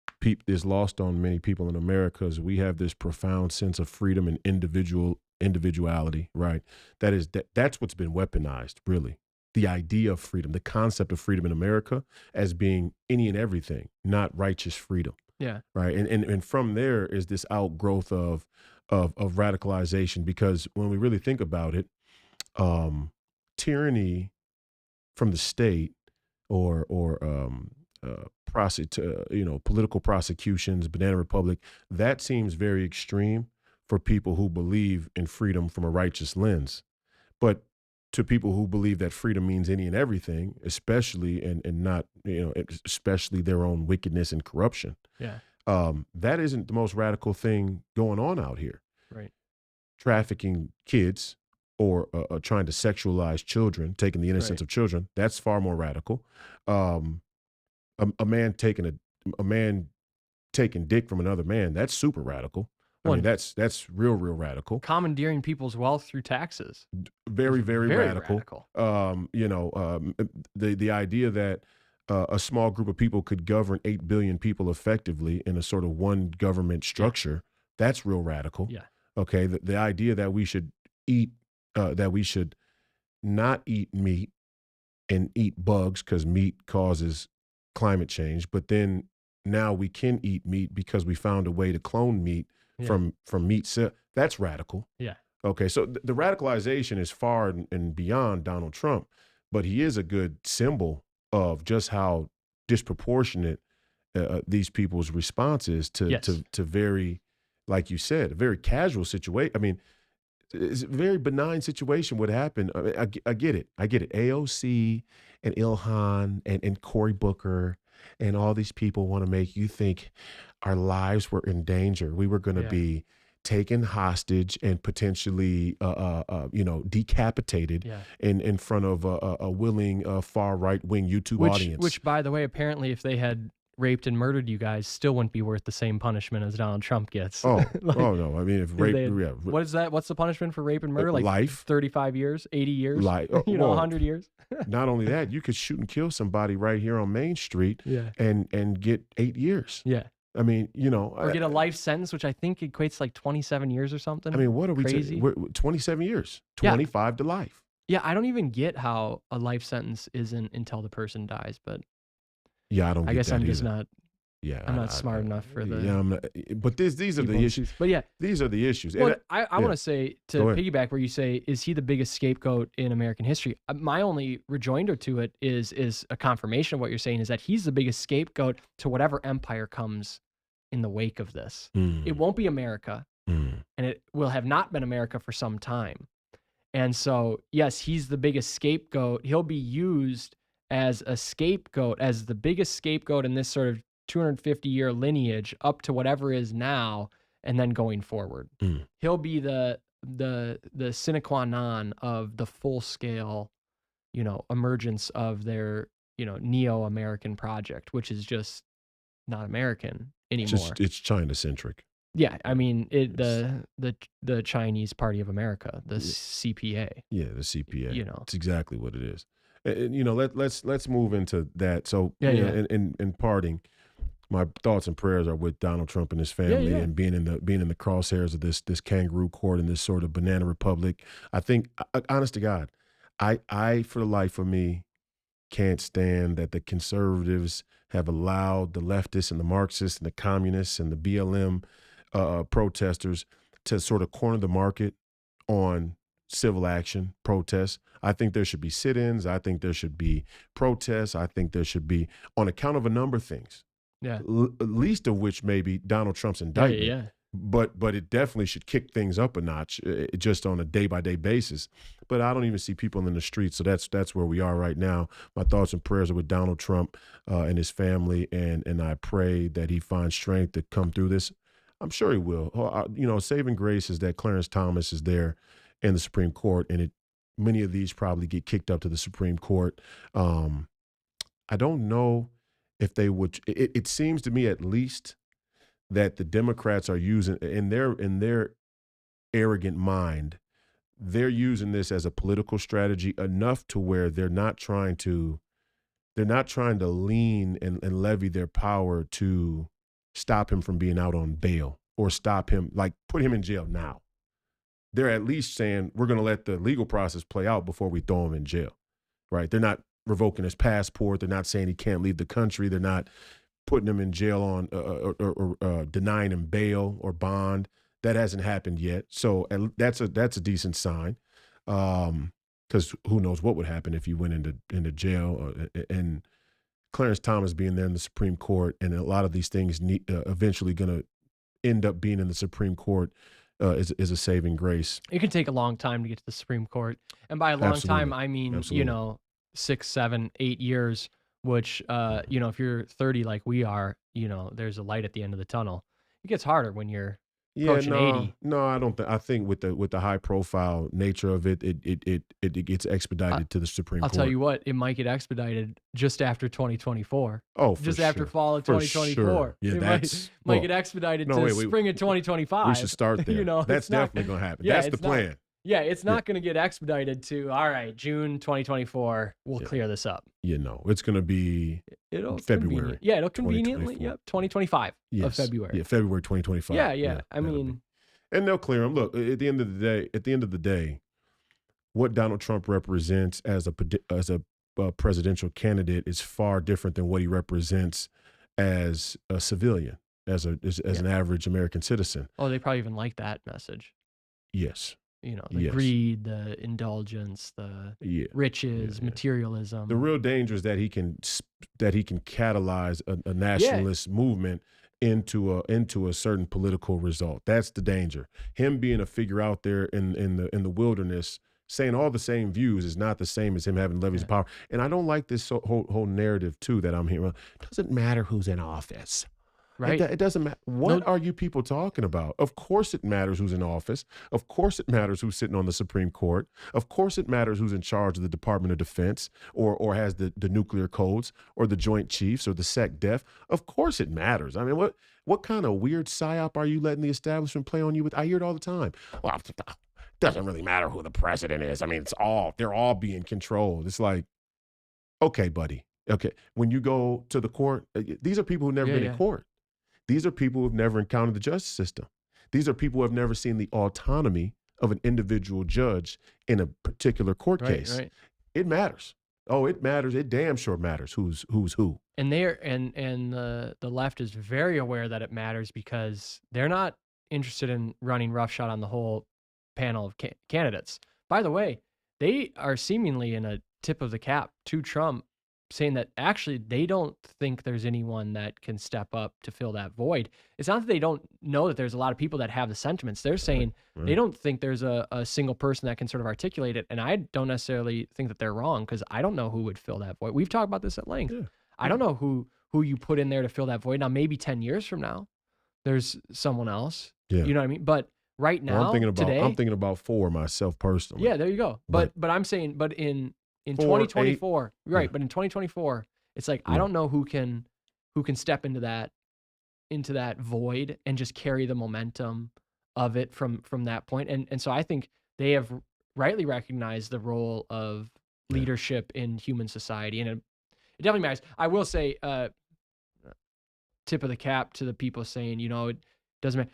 is lost on many people in America is we have this profound sense of freedom and individuality, right? That's what's been weaponized, really. The idea of freedom, the concept of freedom in America as being any and everything, not righteous freedom. Yeah. Right. And from there is this outgrowth of radicalization, because when we really think about it, tyranny from the state or political prosecutions, banana republic, that seems very extreme for people who believe in freedom from a righteous lens. But to people who believe that freedom means any and everything, especially and not, especially their own wickedness and corruption. Yeah. That isn't the most radical thing going on out here. Right. Trafficking kids or trying to sexualize children, taking the innocence of children, that's far more radical. A man taking dick from another man, that's super radical. I mean, that's real radical. Commandeering people's wealth through taxes. Very, very radical. The idea that a small group of people could govern 8 billion people effectively in a sort of one government structure, that's real radical. Yeah. Okay. The idea that we should not eat meat and eat bugs because meat causes climate change, but then now we can eat meat because we found a way to clone meat from meat cells. That's radical. Yeah. Okay. So the radicalization is far and beyond Donald Trump, but he is a good symbol of just how disproportionate these people's responses to very, like you said, a very casual situation. I mean, it's a very benign situation would happen. I get it. AOC and Ilhan and Cory Booker and all these people want to make you think our lives were in danger. We were going to Yeah. be taken hostage and potentially, decapitated Yeah. in front of a willing far right wing YouTube audience. Which, by the way, apparently, if they had raped and murdered you guys, still wouldn't be worth the same punishment as Donald Trump gets. Oh, Like, oh no! I mean, if rape, what is that? What's the punishment for rape and murder? Like life, 35 years, 80 years, life, 100 years. Not only that, you could shoot and kill somebody right here on Main Street, Yeah. and get 8 years. Yeah. I mean, or get a life sentence, which I think equates to like 27 years or something. I mean, what are we? Crazy. 27 years, 25 to life. Yeah, I don't even get how a life sentence isn't until the person dies, but yeah, I don't. I guess I'm just not. Yeah, I'm not smart enough for the. Yeah, I'm not. But these are the issues. But yeah, these are the issues. Well, I want to say, to piggyback where you say, is he the biggest scapegoat in American history? My only rejoinder to it is a confirmation of what you're saying, is that he's the biggest scapegoat to whatever empire comes in the wake of this. It won't be America, and it will have not been America for some time. And so, yes, he's the biggest scapegoat. He'll be used as a scapegoat, as the biggest scapegoat in this sort of 250-year lineage up to whatever is now, and then going forward. He'll be the sine qua non of the full scale, emergence of their, neo-American project, which is just not American anymore. It's China-centric. Yeah, I mean the Chinese Party of America, the CPA. Yeah, the CPA. It's exactly what it is. And let's move into that. So in parting, my thoughts and prayers are with Donald Trump and his family, and being in the crosshairs of this kangaroo court and this sort of banana republic. I think, honest to God, I for the life of me can't stand that the conservatives have allowed the leftists and the Marxists and the communists and the BLM protesters to sort of corner the market on civil action protests. I think there should be sit-ins. I think there should be protests. I think there should be, on account of a number of things. Yeah. Least of which may be Donald Trump's indictment. Yeah. But it definitely should kick things up a notch, just on a day-by-day basis. But I don't even see people in the streets, so that's where we are right now. My thoughts and prayers are with Donald Trump and his family, and I pray that he finds strength to come through this. I'm sure he will. Saving grace is that Clarence Thomas is there in the Supreme Court, and many of these probably get kicked up to the Supreme Court. I don't know if they would. It seems to me, at least, that the Democrats are using, in their arrogant mind, they're using this as a political strategy enough to where they're not trying to lean and levy their power to stop him from being out on bail, or stop him, like put him in jail now. They're at least saying, we're going to let the legal process play out before we throw him in jail, right? They're not revoking his passport. They're not saying he can't leave the country. They're not putting him in jail on or denying him bail or bond. That hasn't happened yet. So that's a decent sign, because who knows what would happen if you went into jail. And Clarence Thomas being there in the Supreme Court, and a lot of these things eventually going to end up being in the Supreme Court, is a saving grace. It can take a long time to get to the Supreme Court, and by a long time, I mean 6, 7, 8 years. Which if you're 30 like we are, there's a light at the end of the tunnel. It gets harder when you're approaching 80. No, I don't think. I think with the high profile nature of it, it gets expedited to the Supreme Court. I'll tell you what, it might get expedited just after 2024. Oh, just after fall of 2024. Sure. Yeah, it might get expedited to spring of 2025. We should start there. That's definitely going to happen. That's the plan. It's not going to get expedited to, all right, June 2024, we'll clear this up. It's going to be February. It'll conveniently, 2025 of February. Yeah, February 2025. Yeah. I mean. And they'll clear them. Look, at the end of the day, what Donald Trump represents as a presidential candidate is far different than what he represents as a civilian, as an average American citizen. Oh, they probably even like that message. Yes. The greed, the indulgence, the riches, materialism. The real danger is that he can catalyze a nationalist movement into a certain political result. That's the danger. Him being a figure out there in the wilderness saying all the same views is not the same as him having levies of power. And I don't like this whole narrative too that I'm hearing. It doesn't matter who's in office. Right. It doesn't matter. What are you people talking about? Of course it matters who's in office. Of course it matters who's sitting on the Supreme Court. Of course it matters who's in charge of the Department of Defense or has the nuclear codes or the Joint Chiefs or the SecDef. Of course it matters. I mean, what kind of weird psyop are you letting the establishment play on you with? I hear it all the time. Well, it doesn't really matter who the president is. I mean, they're all being controlled. It's like, okay, buddy. Okay. When you go to the court, these are people who've never been in court. These are people who have never encountered the justice system. These are people who have never seen the autonomy of an individual judge in a particular court case. Right. It matters. Oh, it matters. It damn sure matters who's who. And the left is very aware that it matters because they're not interested in running roughshod on the whole panel of candidates. By the way, they are seemingly in a tip of the cap to Trump, saying that actually they don't think there's anyone that can step up to fill that void. It's not that they don't know that there's a lot of people that have the sentiments. They're saying they don't think there's a single person that can sort of articulate it. And I don't necessarily think that they're wrong because I don't know who would fill that void. We've talked about this at length. Yeah. I don't know who you put in there to fill that void. Now, maybe 10 years from now, there's someone else. Yeah. You know what I mean? But right now, I'm thinking about 4 myself personally. Yeah, there you go. But I'm saying, in 2024, 8, right? Yeah. But in 2024, it's like I don't know who can step into that void and just carry the momentum of it from that point. And so I think they have rightly recognized the role of leadership in human society, and it definitely matters. I will say, tip of the cap to the people saying, it doesn't matter.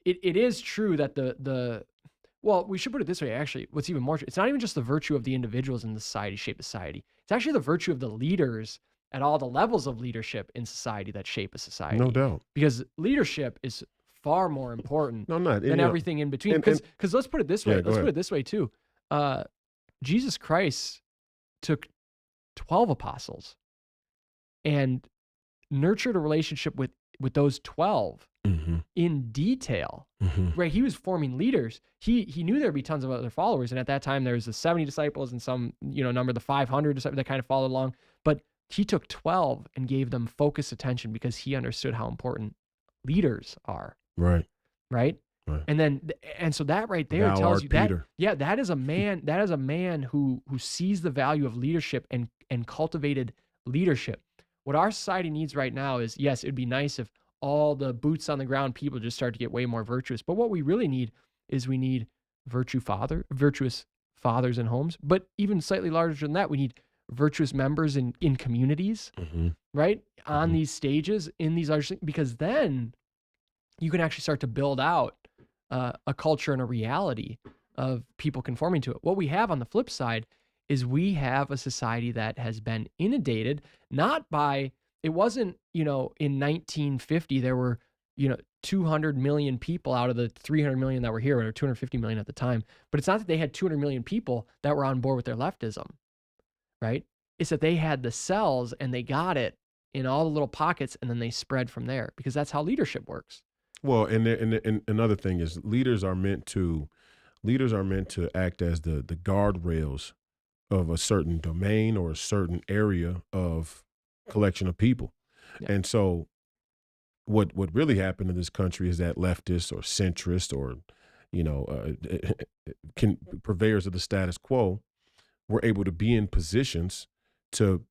It is true that well, we should put it this way, actually. What's even more true, it's not even just the virtue of the individuals in the society shape society. It's actually the virtue of the leaders at all the levels of leadership in society that shape a society. No doubt. Because leadership is far more important than everything in between. Because let's put it this way. Let's put it this way, too. Jesus Christ took 12 apostles and nurtured a relationship with those 12 in detail, right? He was forming leaders. He knew there'd be tons of other followers. And at that time, there was the 70 disciples and some, number, the 500 that kind of followed along. But he took 12 and gave them focused attention because he understood how important leaders are. Right. Right. And so that right there tells you that, that is a man who sees the value of leadership and cultivated leadership. What our society needs right now is, yes, it'd be nice if all the boots on the ground people just start to get way more virtuous. But what we really need is we need virtuous fathers in homes. But even slightly larger than that, we need virtuous members in communities, right? On these stages, in these large things, because then you can actually start to build out a culture and a reality of people conforming to it. What we have on the flip side is we have a society that has been inundated, not by, it wasn't, in 1950, there were, 200 million people out of the 300 million that were here, or 250 million at the time. But it's not that they had 200 million people that were on board with their leftism, right? It's that they had the cells and they got it in all the little pockets and then they spread from there because that's how leadership works. Well, and another thing is leaders are meant to act as the guardrails of a certain domain or a certain area of collection of people. Yeah. And so what really happened in this country is that leftists or centrists or, purveyors of the status quo were able to be in positions to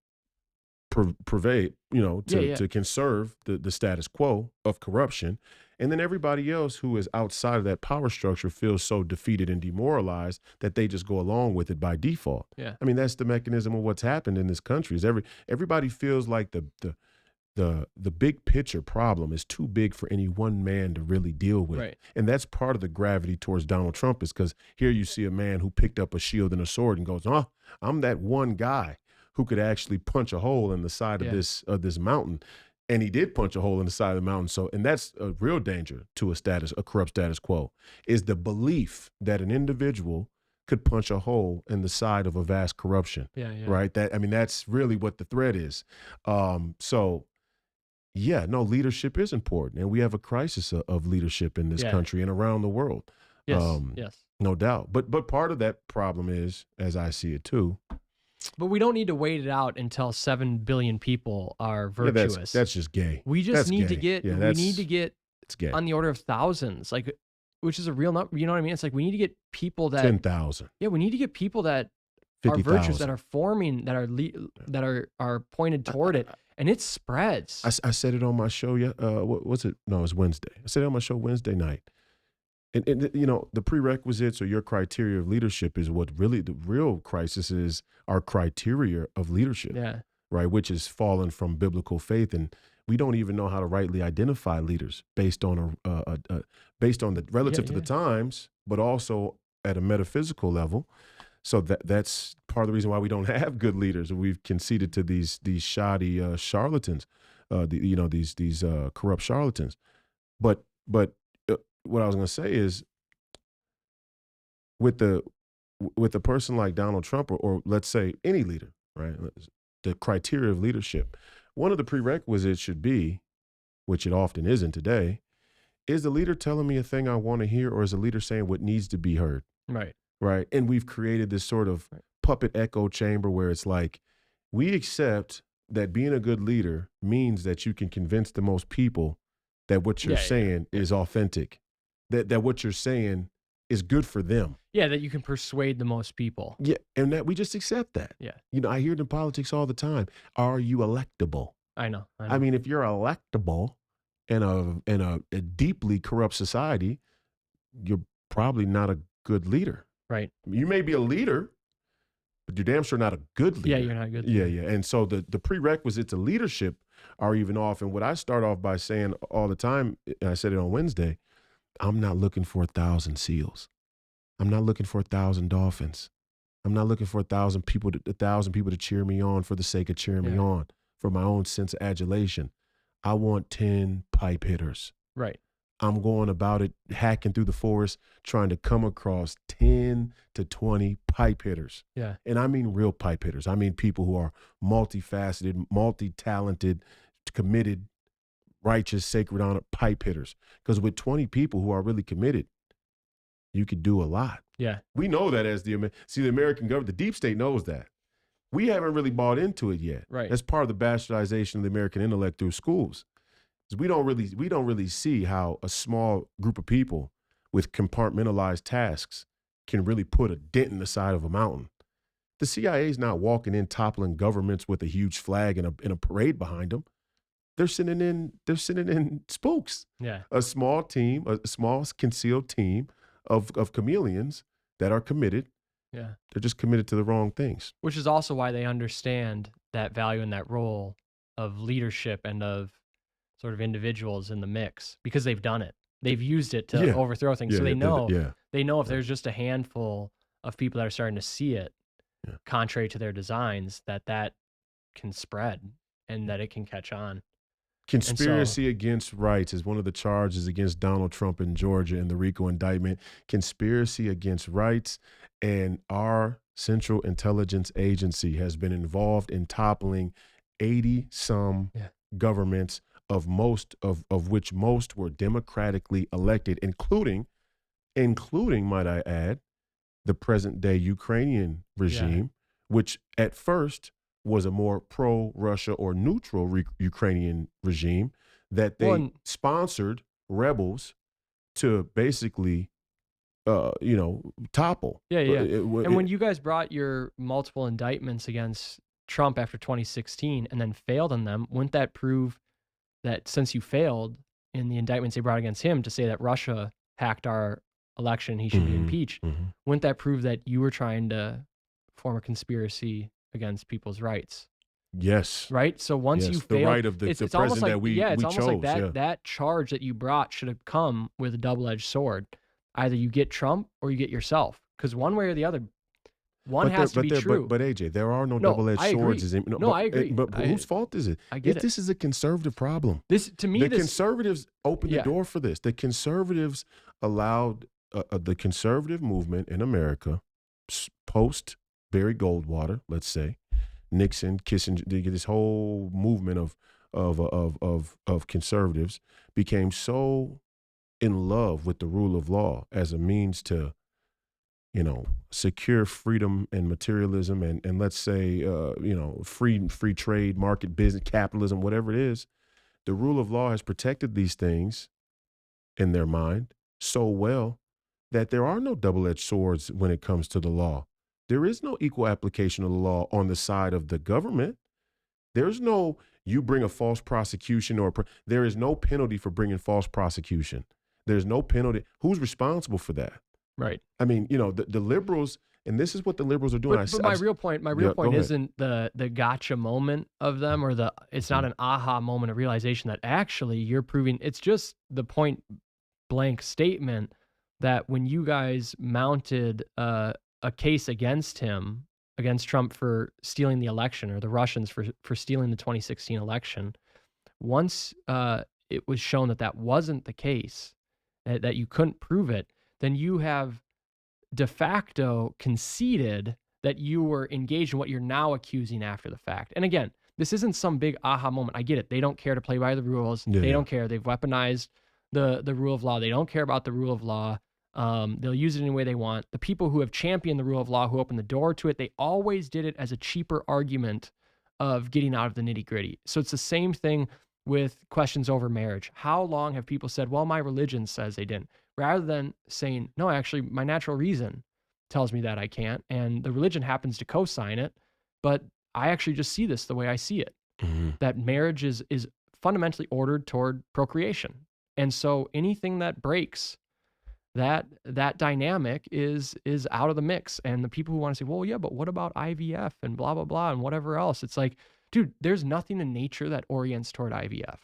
purvey, to conserve the status quo of corruption. And then everybody else who is outside of that power structure feels so defeated and demoralized that they just go along with it by default. Yeah. I mean, that's the mechanism of what's happened in this country. Is everybody feels like the big picture problem is too big for any one man to really deal with. Right. And that's part of the gravity towards Donald Trump is because here you see a man who picked up a shield and a sword and goes, I'm that one guy who could actually punch a hole in the side of this mountain. And he did punch a hole in the side of the mountain. So, and that's a real danger to a corrupt status quo, is the belief that an individual could punch a hole in the side of a vast corruption. Yeah. Right. That's really what the threat is. Leadership is important. And we have a crisis of leadership in this country and around the world. Yes. No doubt. But part of that problem is, as I see it too. But we don't need to wait it out until 7 billion people are Yeah, virtuous. that's just gay. We just That's need to gay. get Yeah, we need to get it's gay. on the order of thousands, like, which is a real number. You know what I mean? It's like we need to get people that 10,000. Yeah, we need to get people that are virtuous, that are forming, that are pointed toward it, and it spreads. I said it on my show. What was it? No, it was Wednesday. I said it on my show Wednesday night. And you know, the prerequisites or your criteria of leadership is what really the real crisis is. Our criteria of leadership, Yeah. right, which is fallen from biblical faith, and we don't even know how to rightly identify leaders based on based on the relative to the times, but also at a metaphysical level. So that's part of the reason why we don't have good leaders. We've conceded to these shoddy charlatans, these corrupt charlatans. But what I was going to say is, with a person like Donald Trump, or let's say any leader, right? The criteria of leadership, one of the prerequisites should be, which it often isn't today, is the leader telling me a thing I want to hear, or is the leader saying what needs to be heard? Right. Right. And we've created this sort of puppet echo chamber where it's like, we accept that being a good leader means that you can convince the most people that what you're saying is authentic, that what you're saying is good for them. Yeah, that you can persuade the most people. Yeah, and that we just accept that. Yeah. You know, I hear it in politics all the time. Are you electable? I know. I mean, if you're electable in a deeply corrupt society, you're probably not a good leader. Right. You may be a leader, but you're damn sure not a good leader. Yeah, you're not a good leader. leader. Yeah. And so the prerequisites to leadership are even off. And what I start off by saying all the time, and I said it on Wednesday, I'm not looking for 1,000 SEALs. I'm not looking for 1,000 dolphins. I'm not looking for 1,000 people to cheer me on for the sake of cheering me on, for my own sense of adulation. I want 10 pipe hitters. Right. I'm going about it, hacking through the forest, trying to come across 10 to 20 pipe hitters. Yeah. And I mean real pipe hitters. I mean people who are multifaceted, multi-talented, committed, righteous, sacred honor pipe hitters. Because with 20 people who are really committed, you could do a lot. Yeah. We know that as the American government, the deep state knows that. We haven't really bought into it yet. Right. That's part of the bastardization of the American intellect through schools. We don't really see how a small group of people with compartmentalized tasks can really put a dent in the side of a mountain. The CIA is not walking in toppling governments with a huge flag and a parade behind them. They're sending in spooks. Yeah. A small team, a small concealed team of chameleons that are committed. Yeah. They're just committed to the wrong things. Which is also why they understand that value and that role of leadership and of sort of individuals in the mix, because they've done it. They've used it to overthrow things. So they know if there's just a handful of people that are starting to see it, contrary to their designs, that can spread and that it can catch on. Conspiracy against rights is one of the charges against Donald Trump in Georgia in the RICO indictment. Conspiracy against rights, and our Central Intelligence Agency has been involved in toppling 80-some governments, of which most were democratically elected, including, might I add, the present-day Ukrainian regime, which at first was a more pro-Russia or neutral Ukrainian regime that they sponsored rebels to basically, topple. Yeah. And when you guys brought your multiple indictments against Trump after 2016 and then failed on them, wouldn't that prove that since you failed in the indictments they brought against him to say that Russia hacked our election, he should be impeached, wouldn't that prove that you were trying to form a conspiracy against people's rights? Yes. Right? So once you failed, the right of the president that we chose. It's almost like that charge that you brought should have come with a double-edged sword. Either you get Trump or you get yourself. Because one way or the other, one has to be true. But AJ, there are no double-edged swords. I agree. But whose fault is it? I get it. This is a conservative problem. The conservatives opened the door for this. The conservatives allowed the conservative movement in America, post Barry Goldwater, let's say, Nixon, Kissinger, this whole movement of conservatives became so in love with the rule of law as a means to secure freedom and materialism and let's say, free trade, market business, capitalism, whatever it is, the rule of law has protected these things in their mind so well that there are no double-edged swords when it comes to the law. There is no equal application of the law on the side of the government. There's no, you bring a false prosecution there is no penalty for bringing false prosecution. There's no penalty. Who's responsible for that? Right. I mean, the liberals, and this is what the liberals are doing. But my real point isn't the gotcha moment of them, or it's not an aha moment of realization that actually you're proving. It's just the point blank statement that when you guys mounted a case against Trump for stealing the election, or the Russians for stealing the 2016 election, once it was shown that wasn't the case, that you couldn't prove it, then you have de facto conceded that you were engaged in what you're now accusing after the fact. And again, this isn't some big aha moment. I get it. They don't care to play by the rules. Yeah. They don't care. They've weaponized the rule of law. They don't care about the rule of law. They'll use it any way they want. The people who have championed the rule of law, who opened the door to it, they always did it as a cheaper argument of getting out of the nitty-gritty. So it's the same thing with questions over marriage. How long have people said, well, my religion says they didn't, rather than saying, no, actually, my natural reason tells me that I can't, and the religion happens to co-sign it, but I actually just see this the way I see it, that marriage is fundamentally ordered toward procreation. And so anything that breaks that dynamic is out of the mix. And the people who want to say, well, yeah, but what about IVF and blah, blah, blah, and whatever else? It's like, dude, there's nothing in nature that orients toward IVF.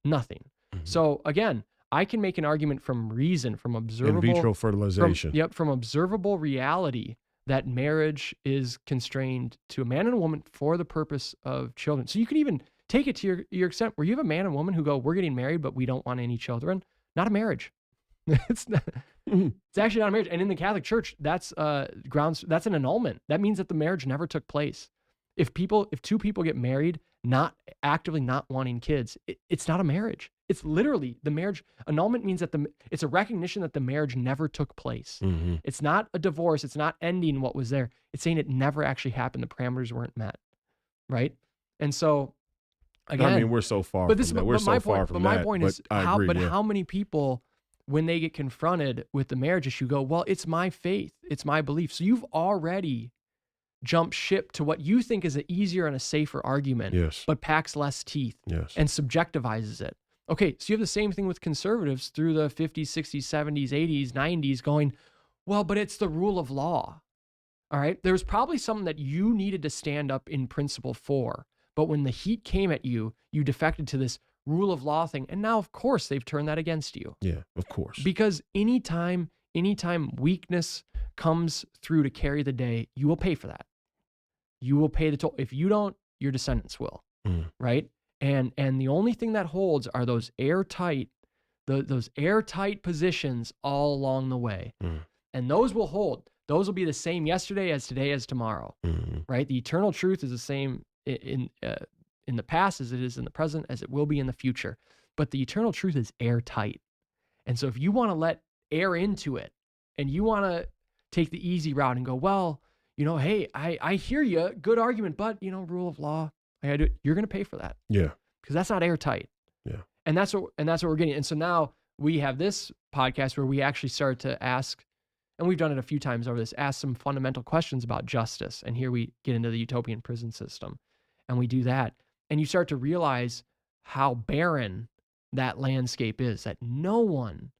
Nothing. So again, I can make an argument from reason, from observable... In vitro fertilization. From observable reality, that marriage is constrained to a man and a woman for the purpose of children. So you can even take it to your extent where you have a man and woman who go, we're getting married, but we don't want any children. Not a marriage. It's actually not a marriage. And in the Catholic Church, that's an annulment. That means that the marriage never took place. If two people get married, not actively not wanting kids, it's not a marriage. It's literally the marriage. Annulment means that it's a recognition that the marriage never took place. It's not a divorce. It's not ending what was there. It's saying it never actually happened. The parameters weren't met. Right. And so, again, I mean, we're so far from that. We're so far from that. But my point is, how many people, when they get confronted with the marriage issue, go, well, it's my faith. It's my belief. So you've already jumped ship to what you think is an easier and a safer argument, yes, but packs less teeth, yes, and subjectivizes it. Okay, so you have the same thing with conservatives through the 50s, 60s, 70s, 80s, 90s going, well, but it's the rule of law. All right, there was probably something that you needed to stand up in principle for, but when the heat came at you, you defected to this rule of law thing, and now, of course, they've turned that against you. Yeah, of course. Because anytime weakness comes through to carry the day, you will pay for that. You will pay the toll. If you don't, your descendants will, right? And the only thing that holds are those airtight positions all along the way. And those will hold. Those will be the same yesterday as today as tomorrow, right? The eternal truth is the same in the past as it is in the present, as it will be in the future. But the eternal truth is airtight. And so if you want to let air into it and you want to take the easy route and go, well, hey, I hear you, good argument, but rule of law, you're going to pay for that. Yeah. Because that's not airtight. Yeah. And that's what we're getting. And so now we have this podcast where we actually start to ask, and we've done it a few times over this, ask some fundamental questions about justice. And here we get into the utopian prison system. And we do that. And you start to realize how barren that landscape is, that no one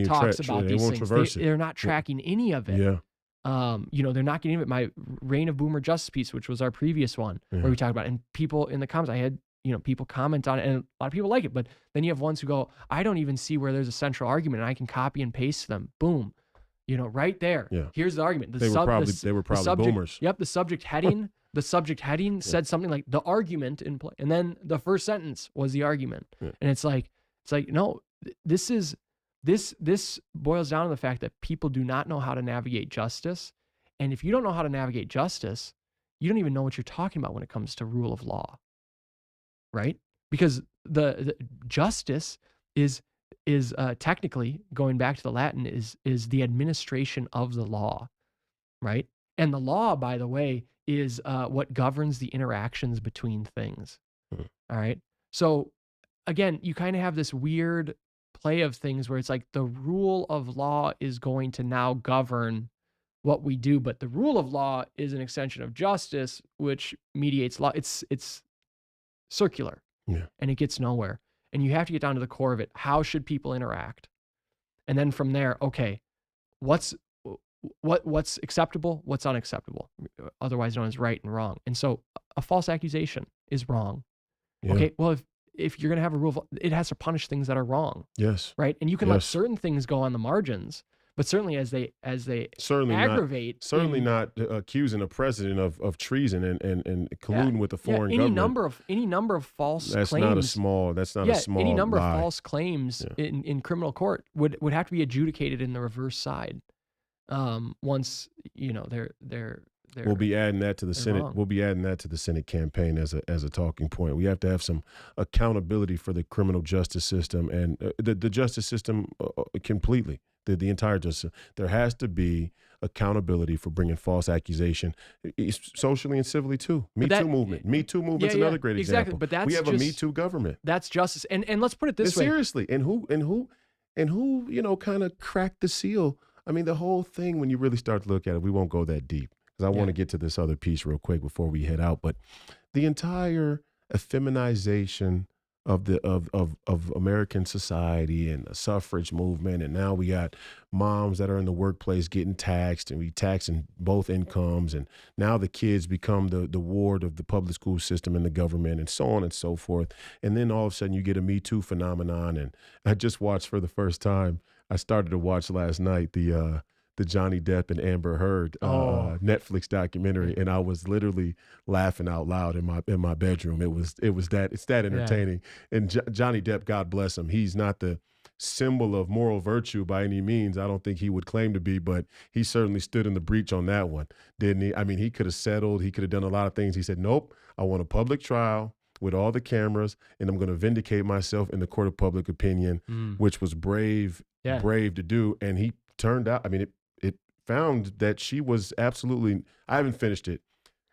talks about these things. They're not tracking any of it. Yeah. They're not getting it. My Reign of Boomer Justice piece, which was our previous one, where we talked about it, and people in the comments, I had, people comment on it, and a lot of people like it, but then you have ones who go, I don't even see where there's a central argument, and I can copy and paste them. Boom. Right there. Yeah. Here's the argument. They were probably boomers. Yep. The subject heading said something like the argument in play. And then the first sentence was the argument. Yeah. And it's like, no, this boils down to the fact that people do not know how to navigate justice. And if you don't know how to navigate justice, you don't even know what you're talking about when it comes to rule of law, right? Because the justice is technically, going back to the Latin, is the administration of the law. right? And the law, by the way, is what governs the interactions between things. Mhm. All right. So again, you kind of have this weird play of things where it's like the rule of law is going to now govern what we do, but the rule of law is an extension of justice, which mediates law. It's circular Yeah. and it gets nowhere. And you have to get down to the core of it. How should people interact? And then from there, okay, what's acceptable, what's unacceptable, otherwise known as right and wrong. And so a false accusation is wrong. Yeah. Okay, well, if you're going to have a rule of, it has to punish things that are wrong. Yes. Right? And you can let Yes. certain things go on the margins, but certainly as they Certainly aggravate. Certainly not accusing a president of treason and colluding with a foreign any government. any number of false That's claims. not a small. That's not a small any number lie. of false claims in criminal court would have to be adjudicated in the reverse side. Once they're We'll be adding that to the Senate. wrong. We'll be adding that to the Senate campaign as a talking point. We have to have some accountability for the criminal justice system and the justice system completely. The entire justice. There has to be accountability for bringing false accusation, socially and civilly too. Me Too movement. Me Too movement's another great example. But that's we have a Me Too government. That's justice. And let's put it this way. Seriously, and who kind of cracked the seal. I mean, the whole thing, when you really start to look at it, we won't go that deep because I want to get to this other piece real quick before we head out. But the entire effeminization of American society and the suffrage movement, and now we got moms that are in the workplace getting taxed, and we taxing both incomes, and now the kids become the ward of the public school system and the government, and so on and so forth. And then all of a sudden you get a Me Too phenomenon. And I just watched for the first time. I started to watch last night the Johnny Depp and Amber Heard Netflix documentary, and I was literally laughing out loud in my bedroom. It's that entertaining. And Johnny Depp, God bless him, he's not the symbol of moral virtue by any means. I don't think he would claim to be, but he certainly stood in the breach on that one, didn't he? I mean, he could have settled. He could have done a lot of things. He said, nope, I want a public trial with all the cameras, and I'm going to vindicate myself in the court of public opinion, which was brave to do. And he turned out, I mean, it found that she was absolutely, I haven't finished it,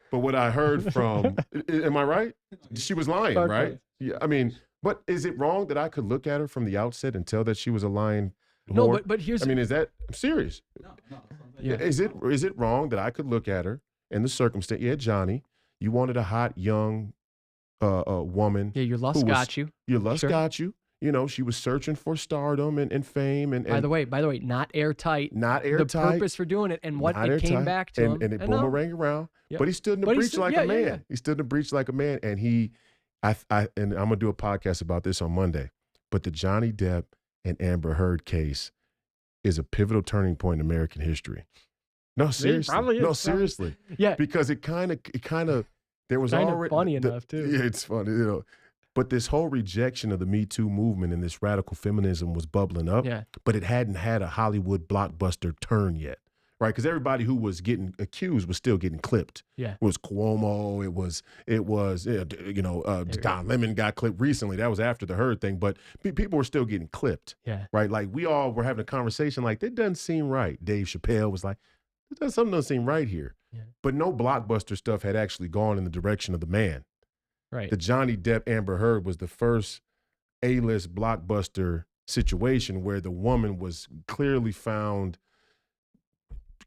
but what I heard from, am I right? She was lying, right? Yeah. I mean, but is it wrong that I could look at her from the outset and tell that she was a lying whore? No, but here's, I mean, I'm serious. Yeah. Is it wrong that I could look at her in the circumstance? Yeah, Johnny, you wanted a hot, young woman. Yeah, your lust got you. Your lust got you. You know, she was searching for stardom and fame. And by the way, not airtight. Not airtight. The purpose for doing it and what it came back to him. And it boomerang around. Yep. But he stood in the breach like a man. Yeah. He stood in the breach like a man. And and I'm going to do a podcast about this on Monday. But the Johnny Depp and Amber Heard case is a pivotal turning point in American history. No, seriously. Probably is. No, seriously. Yeah. Because it kind of, there was kind already of funny enough too. Yeah, it's funny, you know. But this whole rejection of the Me Too movement and this radical feminism was bubbling up, but it hadn't had a Hollywood blockbuster turn yet, right? Because everybody who was getting accused was still getting clipped. Yeah, it was Cuomo, it was Don Lemon got clipped recently. That was after the Heard thing, but people were still getting clipped. Yeah, right. Like we all were having a conversation like that doesn't seem right. Dave Chappelle was like, something doesn't seem right here. Yeah. But no blockbuster stuff had actually gone in the direction of the man. Right. The Johnny Depp Amber Heard was the first A-list blockbuster situation where the woman was clearly found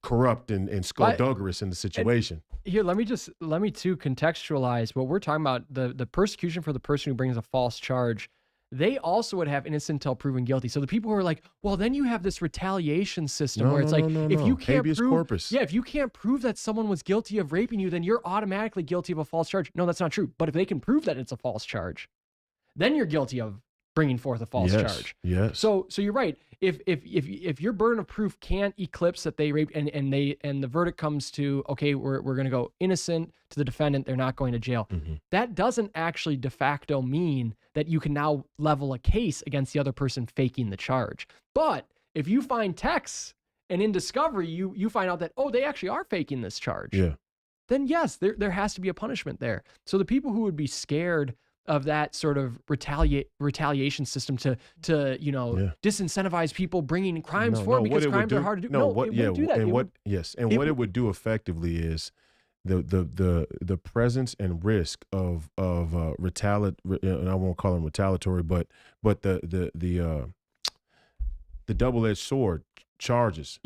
corrupt and skullduggerous in the situation. Here, let me too contextualize what we're talking about. The persecution for the person who brings a false charge. They also would have innocent until proven guilty. So the people who are like, well, then you have this retaliation system where it's if you can't habeas prove, corpus. if you can't prove that someone was guilty of raping you, then you're automatically guilty of a false charge. No, that's not true. But if they can prove that it's a false charge, then you're guilty of bringing forth a false charge. Yes. So you're right. If your burden of proof can't eclipse that they raped and the verdict comes to, okay, we're going to go innocent to the defendant, they're not going to jail. Mm-hmm. That doesn't actually de facto mean that you can now level a case against the other person faking the charge. But if you find texts and in discovery you find out that, oh, they actually are faking this charge. Yeah. Then yes, there has to be a punishment there. So the people who would be scared of that sort of retaliation system to disincentivize people bringing crimes forward because crimes are hard to do. It wouldn't do that. And what it would do effectively is the presence and risk of and I won't call them retaliatory, but the double-edged sword charges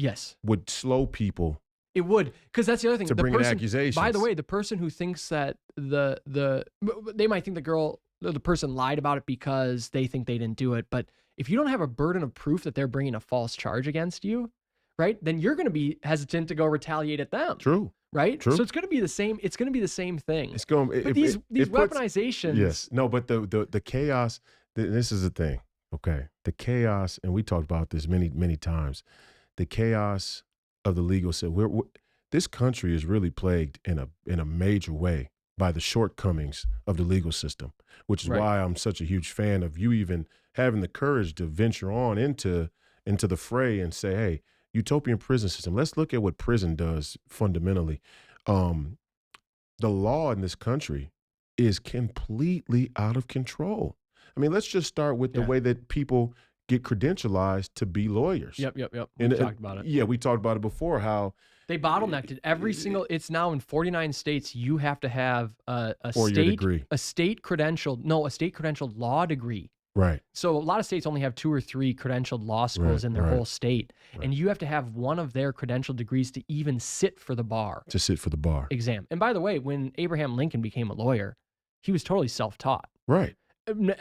would slow people. It would, because that's the other thing. To bring in accusations. By the way, the person who thinks that they might think the person lied about it because they think they didn't do it. But if you don't have a burden of proof that they're bringing a false charge against you, right, then you're going to be hesitant to go retaliate at them. True. Right. True. So it's going to be the same. It's going to be the same thing. It's going. But these weaponizations. Yes. No. But the chaos. This is the thing. Okay. The chaos, and we talked about this many times. The chaos of the legal system. This country is really plagued in a major way by the shortcomings of the legal system, which is why I'm such a huge fan of you even having the courage to venture on into the fray and say, hey, utopian prison system. Let's look at what prison does fundamentally. The law in this country is completely out of control. I mean, let's just start with the way that people get credentialized to be lawyers. Yep. We talked about it. Yeah, we talked about it before, how they bottlenecked it. Every single, it's now in 49 states, you have to have a state credentialed law degree. Right. So a lot of states only have 2 or 3 credentialed law schools in their whole state. Right. And you have to have one of their credentialed degrees to even sit for the bar. Exam. And by the way, when Abraham Lincoln became a lawyer, he was totally self-taught. Right.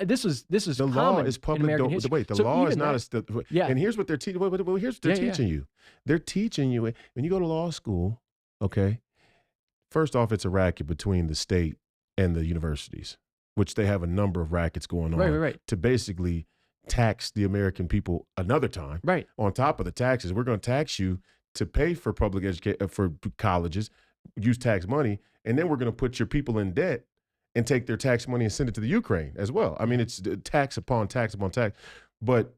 This is the law is public. The law is not and here's what they're teaching. Here's what they're teaching you. They're teaching you when you go to law school. Okay, first off, it's a racket between the state and the universities, which they have a number of rackets going on to basically tax the American people another time. Right. On top of the taxes, we're going to tax you to pay for public education for colleges, use tax money, and then we're going to put your people in debt and take their tax money and send it to the Ukraine as well. I mean, it's tax upon tax upon tax. But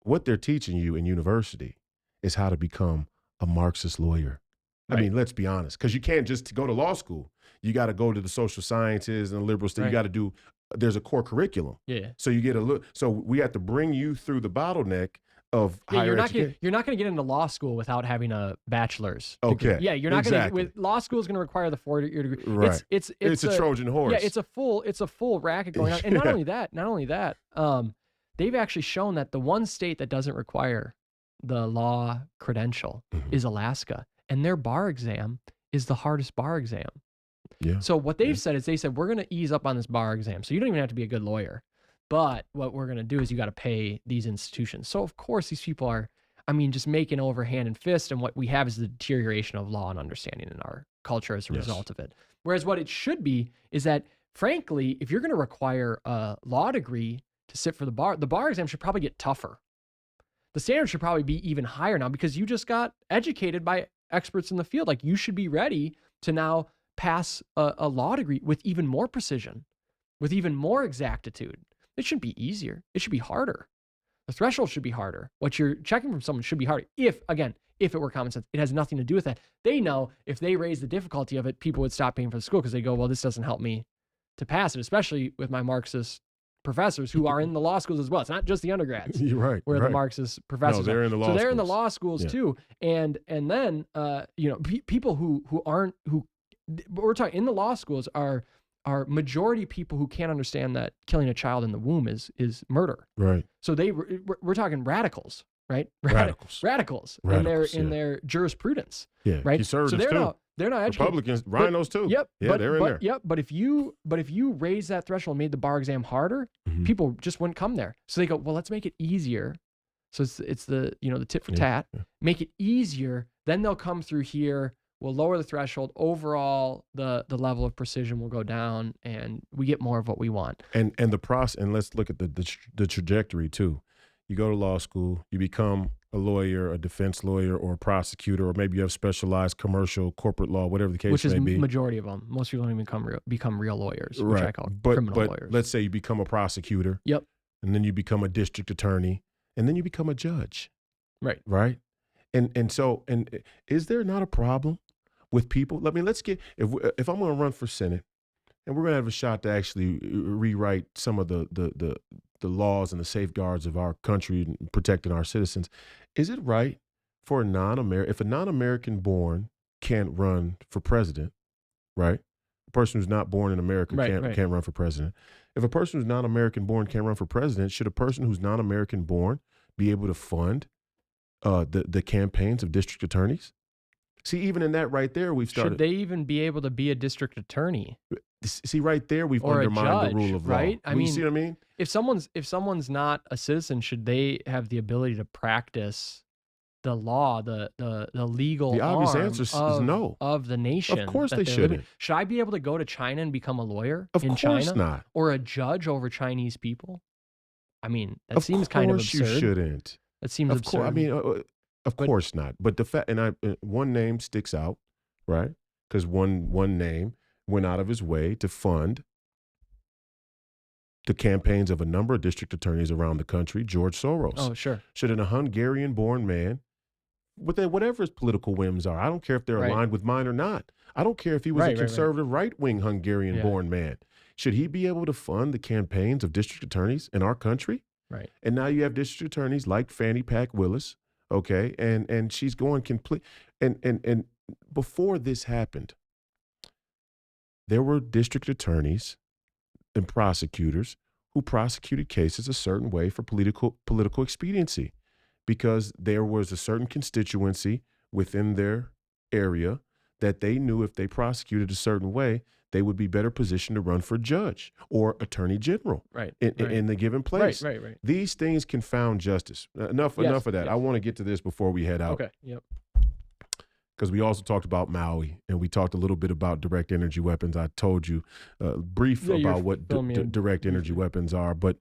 what they're teaching you in university is how to become a Marxist lawyer. Right. I mean, let's be honest, because you can't just go to law school. You got to go to the social sciences and the liberal stuff. You got to do, there's a core curriculum. Yeah. So you get a look. So we have to bring you through the bottleneck of higher education. You're not going to get into law school without having a bachelor's degree. Okay. Yeah, you're not going to. With law school is going to require the 4-year degree. Right. It's a Trojan horse. Yeah, it's a full racket going on. And not only that, they've actually shown that the one state that doesn't require the law credential is Alaska, and their bar exam is the hardest bar exam. Yeah. So what they've said is we're going to ease up on this bar exam, so you don't even have to be a good lawyer. But what we're going to do is you got to pay these institutions. So, of course, these people are, just making over hand and fist. And what we have is the deterioration of law and understanding in our culture as a result of it. Whereas what it should be is that, frankly, if you're going to require a law degree to sit for the bar exam should probably get tougher. The standard should probably be even higher now because you just got educated by experts in the field. Like, you should be ready to now pass a law degree with even more precision, with even more exactitude. It shouldn't be easier. It should be harder. The threshold should be harder. What you're checking from someone should be harder. If it were common sense, it has nothing to do with that. They know if they raise the difficulty of it, people would stop paying for the school because they go, well, this doesn't help me to pass it, especially with my Marxist professors who are in the law schools as well. It's not just the undergrads. You're right. Where the Marxist professors they're in the law schools. So they're in the law schools too. And then, people who we're talking in the law schools are majority people who can't understand that killing a child in the womb is murder. Right. So we're talking radicals, right? Radicals in their jurisprudence. Yeah. Right. So they're not educated. Republicans, rhinos too. Yep. Yeah, they're in there. Yep. But if you raise that threshold and made the bar exam harder, people just wouldn't come there. So they go, well, let's make it easier. So it's the the tit for tat. Yeah. Make it easier. Then they'll come through here. We'll lower the threshold. Overall, the level of precision will go down, and we get more of what we want. And the process. And let's look at the trajectory too. You go to law school, you become a lawyer, a defense lawyer, or a prosecutor, or maybe you have specialized commercial, corporate law, whatever the case may be. Which is majority of them. Most people don't even become real lawyers, right. Which I call criminal lawyers. Let's say you become a prosecutor. Yep. And then you become a district attorney, and then you become a judge. Right. Right. And so is there not a problem with people? Let's get, if I'm going to run for Senate and we're going to have a shot to actually rewrite some of the laws and the safeguards of our country and protecting our citizens. Is it right for a non-American, if a non-American born can't run for president, right? A person who's not born in America Right, can't right. can't run for president. If a person who's non-American born can't run for president, should a person who's non-American born be able to fund the campaigns of district attorneys? See, even in that right there, we've Should started. they even be able to be a district attorney See, right there, we've or a undermined the judge, rule of law. right? I You mean, see what I mean? if someone's not a citizen, should they have the ability to practice the law, the legal The obvious arm answer is no. of the Of nation course that they they're living? shouldn't. Should I be able to go to China and become a lawyer Of in course China not. or a judge over Chinese people? I mean, that Of seems kind of course you absurd. shouldn't. That seems Of course, I absurd. mean, of But course not. But the fact, and one name sticks out, right? Because one name went out of his way to fund the campaigns of a number of district attorneys around the country. George Soros. oh, sure. Should a Hungarian-born man, whatever his political whims are, I don't care if they're Right. aligned with mine or not. I don't care if he was Right, a right, right. conservative, right-wing Hungarian-born man. Should he be able to fund the campaigns of district attorneys in our country? Right. And now you have district attorneys like Fannie Pack Willis, okay, and she's going complete. And before this happened, there were district attorneys and prosecutors who prosecuted cases a certain way for political expediency, because there was a certain constituency within their area that they knew if they prosecuted a certain way, they would be better positioned to run for judge or attorney general Right. in the given place. Right. These things confound justice. Enough Yes, of that. yes. I want to get to this before we head out, Okay. Yep. because we also talked about Maui and we talked a little bit about direct energy weapons. I told you brief Yeah, you're about what filling me in direct energy briefly. weapons are, but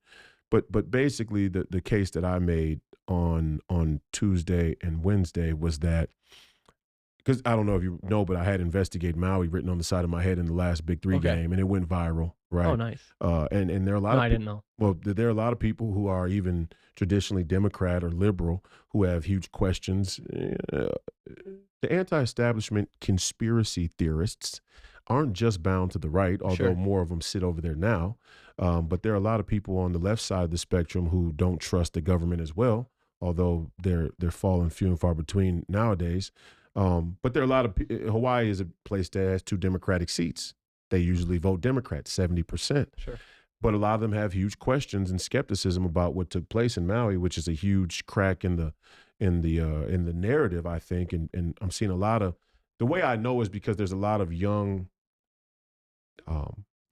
basically the case that I made on Tuesday and Wednesday was that, because I don't know if you know, but I had Investigate Maui written on the side of my head in the last Big Three Okay. game, and it went viral, right? Oh, nice. And there are a lot No, of I didn't know. well, there are a lot of people who are even traditionally Democrat or liberal who have huge questions. The anti-establishment conspiracy theorists aren't just bound to the right, although Sure. more of them sit over there now. But there are a lot of people on the left side of the spectrum who don't trust the government as well, although they're falling few and far between nowadays. But there are a lot of Hawaii is a place that has 2 Democratic seats. They usually vote Democrat, 70%. Sure. But a lot of them have huge questions and skepticism about what took place in Maui, which is a huge crack in the narrative, I think. And I'm seeing a lot of, the way I know is because there's a lot of young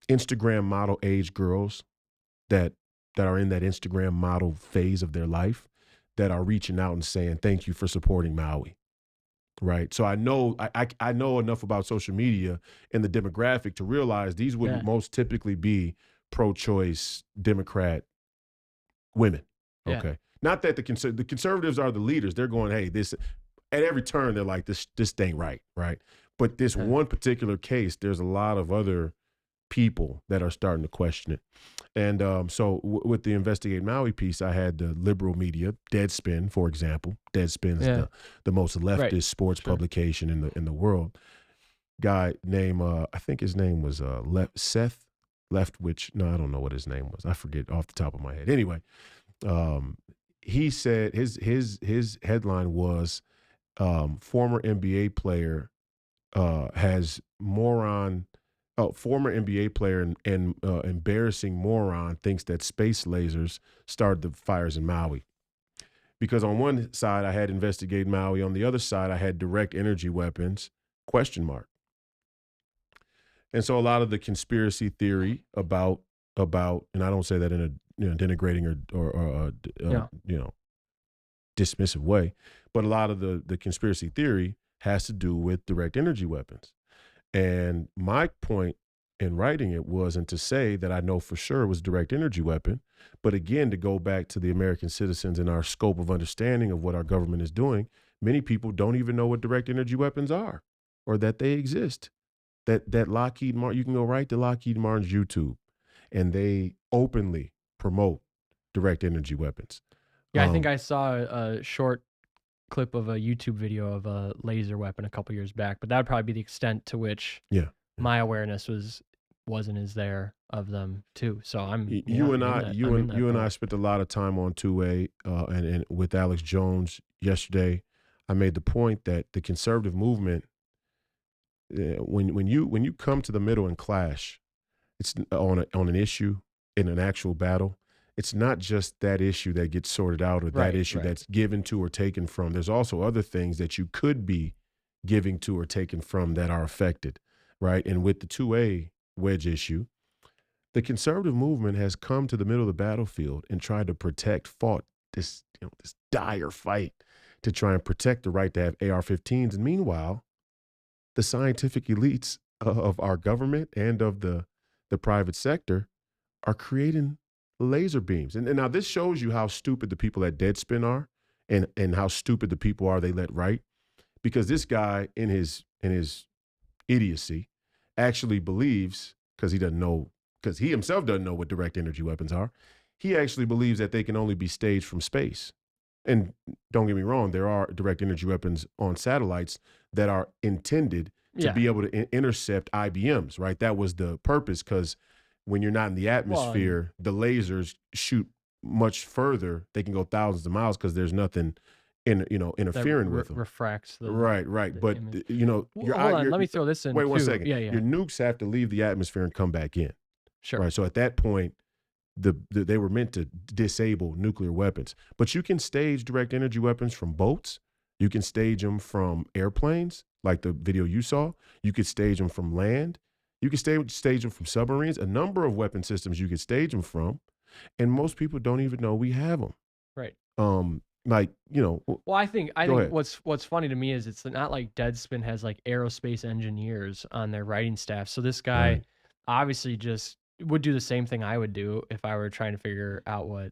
Instagram model age girls that are in that Instagram model phase of their life that are reaching out and saying, thank you for supporting Maui. Right. So I know I know enough about social media and the demographic to realize these would Yeah. most typically be pro-choice Democrat women. Yeah. Okay. Not that the conservatives are the leaders. They're going, hey, this at every turn, they're like, this ain't right. Right. But this Yeah. one particular case, there's a lot of other people that are starting to question it. And so with the Investigate Maui piece, I had the liberal media, Deadspin, for example. Deadspin is Yeah. the most leftist Right. sports Sure. publication in the world. Guy named I think his name was Seth Leftwich. No, I don't know what his name was. I forget off the top of my head. Anyway, he said his headline was former NBA player has moron. Oh, former NBA player and embarrassing moron thinks that space lasers started the fires in Maui. Because on one side I had Investigate Maui, on the other side I had direct energy weapons, ? And so a lot of the conspiracy theory about, and I don't say that in a denigrating or Yeah. dismissive way, but a lot of the conspiracy theory has to do with direct energy weapons. And my point in writing it wasn't to say that I know for sure it was a direct energy weapon, but again, to go back to the American citizens and our scope of understanding of what our government is doing, many people don't even know what direct energy weapons are or that they exist. That Lockheed Martin, you can go right to Lockheed Martin's YouTube, and they openly promote direct energy weapons. Yeah, I think I saw a short clip of a YouTube video of a laser weapon a couple years back, but that would probably be the extent to which Yeah. my awareness was wasn't as there of them too. So I'm You and I'm in I, that you I'm in and that you and I boat. spent a lot of time on 2A, and with Alex Jones yesterday. I made the point that the conservative movement, when you come to the middle and clash, it's on an issue in an actual battle. It's not just that issue that gets sorted out or that Right, issue right. that's given to or taken from. There's also other things that you could be giving to or taken from that are affected, right? And with the 2A wedge issue, the conservative movement has come to the middle of the battlefield and tried to fought this dire fight to try and protect the right to have AR-15s. And meanwhile, the scientific elites of our government and of the private sector are creating laser beams. And now this shows you how stupid the people at Deadspin are, and how stupid the people are they let write. Because this guy in his idiocy actually believes, because he himself doesn't know what direct energy weapons are. He actually believes that they can only be staged from space. And don't get me wrong, there are direct energy weapons on satellites that are intended to Yeah. be able to intercept IBMs, right? That was the purpose, because when you're not in the Well, and atmosphere, the lasers shoot much further. They can go thousands of miles because there's nothing that interfering with them. refracts Right, right. the But image. your Hold on, your let me throw this in wait one too. second. Yeah, yeah. Your nukes have to leave the atmosphere and come back in. Sure. Right. So at that point, they were meant to disable nuclear weapons. But you can stage direct energy weapons from boats. You can stage them from airplanes, like the video you saw. You could stage them from land. You can stage them from submarines. A number of weapon systems you could stage them from, and most people don't even know we have them. Right. Like Well, I go think ahead. what's funny to me is it's not like Deadspin has like aerospace engineers on their writing staff. So this guy Right. obviously just would do the same thing I would do if I were trying to figure out what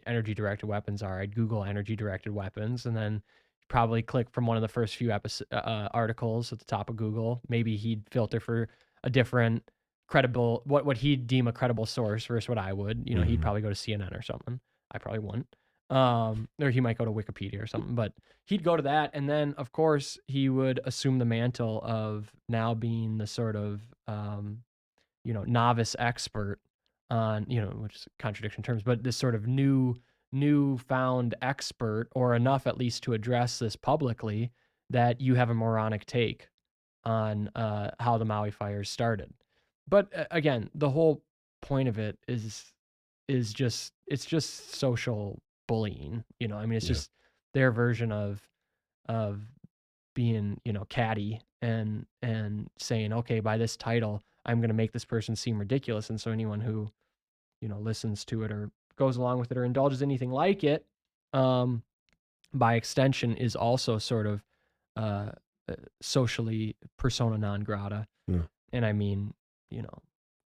energy directed weapons are. I'd Google energy directed weapons and then probably click from one of the first few articles at the top of Google. Maybe he'd filter for a different credible what he'd deem a credible source versus what I would. He'd Mhm. probably go to CNN or something. I probably wouldn't. Or he might go to Wikipedia or something, but he'd go to that. And then, of course, he would assume the mantle of now being the sort of, novice expert on, which is a contradiction in terms, but this sort of newfound expert, or enough at least to address this publicly, that you have a moronic take on how the Maui fires started. But again, the whole point of it is just it's just social bullying. I mean, it's Yeah. just their version of being catty and saying, okay, by this title I'm going to make this person seem ridiculous, and so anyone who listens to it or goes along with it or indulges anything like it, um by extension is also sort of uh socially persona non grata. Yeah. And I mean,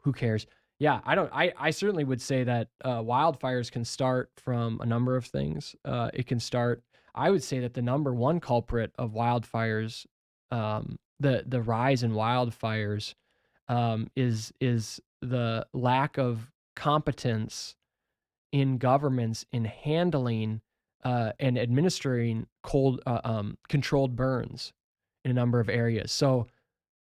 who cares? Yeah, I certainly would say that wildfires can start from a number of things. It can start, I would say that the number one culprit of wildfires, the rise in wildfires, is the lack of competence in governments in handling and administering controlled burns in a number of areas. So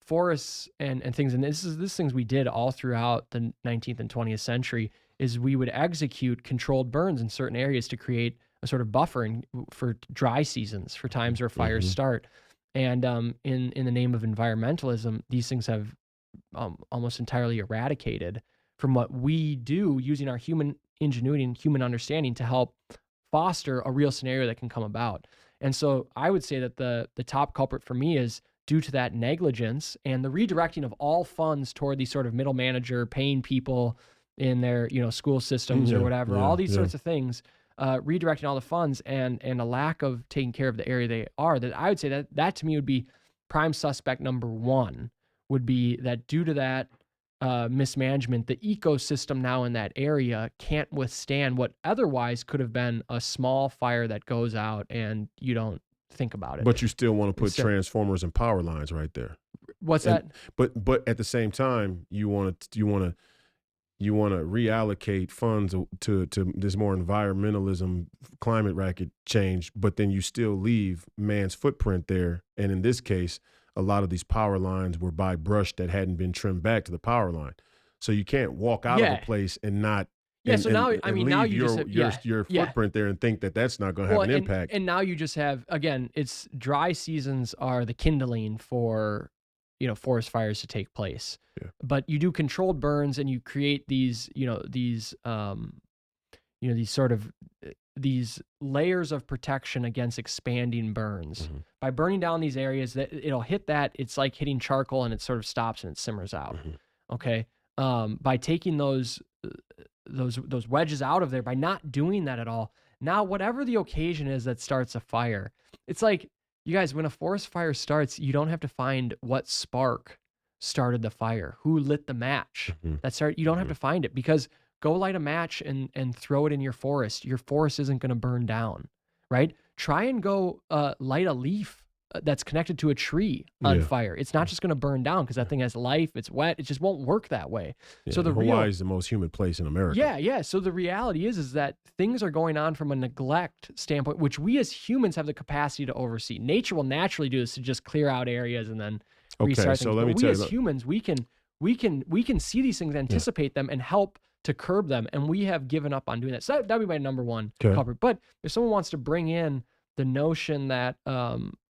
forests and things, and this things we did all throughout the 19th and 20th century, is we would execute controlled burns in certain areas to create a sort of buffer for dry seasons, for times where fires Mhm. start. And in the name of environmentalism, these things have almost entirely eradicated from what we do using our human ingenuity and human understanding to help foster a real scenario that can come about. And so I would say that the top culprit for me is due to that negligence and the redirecting of all funds toward these sort of middle manager paying people in their school systems or Yeah. whatever, Yeah. all these Yeah. sorts of things, redirecting all the funds and a lack of taking care of the area they are. That I would say that to me would be prime suspect number one, would be that due to that mismanagement, the ecosystem now in that area can't withstand what otherwise could have been a small fire that goes out and you don't think about it. But you still want to put So transformers and power lines right there. what's And that? but at the same time, you want to reallocate funds to this more environmentalism, climate racket change, but then you still leave man's footprint there. And in this case, a lot of these power lines were by brush that hadn't been trimmed back to the power line. So you can't walk out of a place and not Yeah, so now, I mean, now leave you just have, your footprint there and think that that's not going to have an impact. And now you just have, again, it's dry seasons are the kindling for, forest fires to take place. Yeah. But you do controlled burns and you create these, these sort of these layers of protection against expanding burns. Mm-hmm. By burning down these areas, that it'll hit that, it's like hitting charcoal and it sort of stops and it simmers out. Mm-hmm. Okay. By taking those wedges out of there, by not doing that at all, now whatever the occasion is that starts a fire, it's like, you guys, when a forest fire starts, you don't have to find what spark started the fire, who lit the match you don't have to find it, because go light a match and throw it in your forest. Your forest isn't going to burn down, right? Try and go light a leaf that's connected to a tree on fire. It's not just going to burn down because that thing has life. It's wet. It just won't work that way. Yeah, so Hawaii is the most humid place in America. Yeah. So the reality is that things are going on from a neglect standpoint, which we as humans have the capacity to oversee. Nature will naturally do this to just clear out areas and then restart so things. let me But tell we you, as humans, we can see these things, anticipate them, and help to curb them. And we have given up on doing that. So that'd be my number one culprit. But if someone wants to bring in the notion that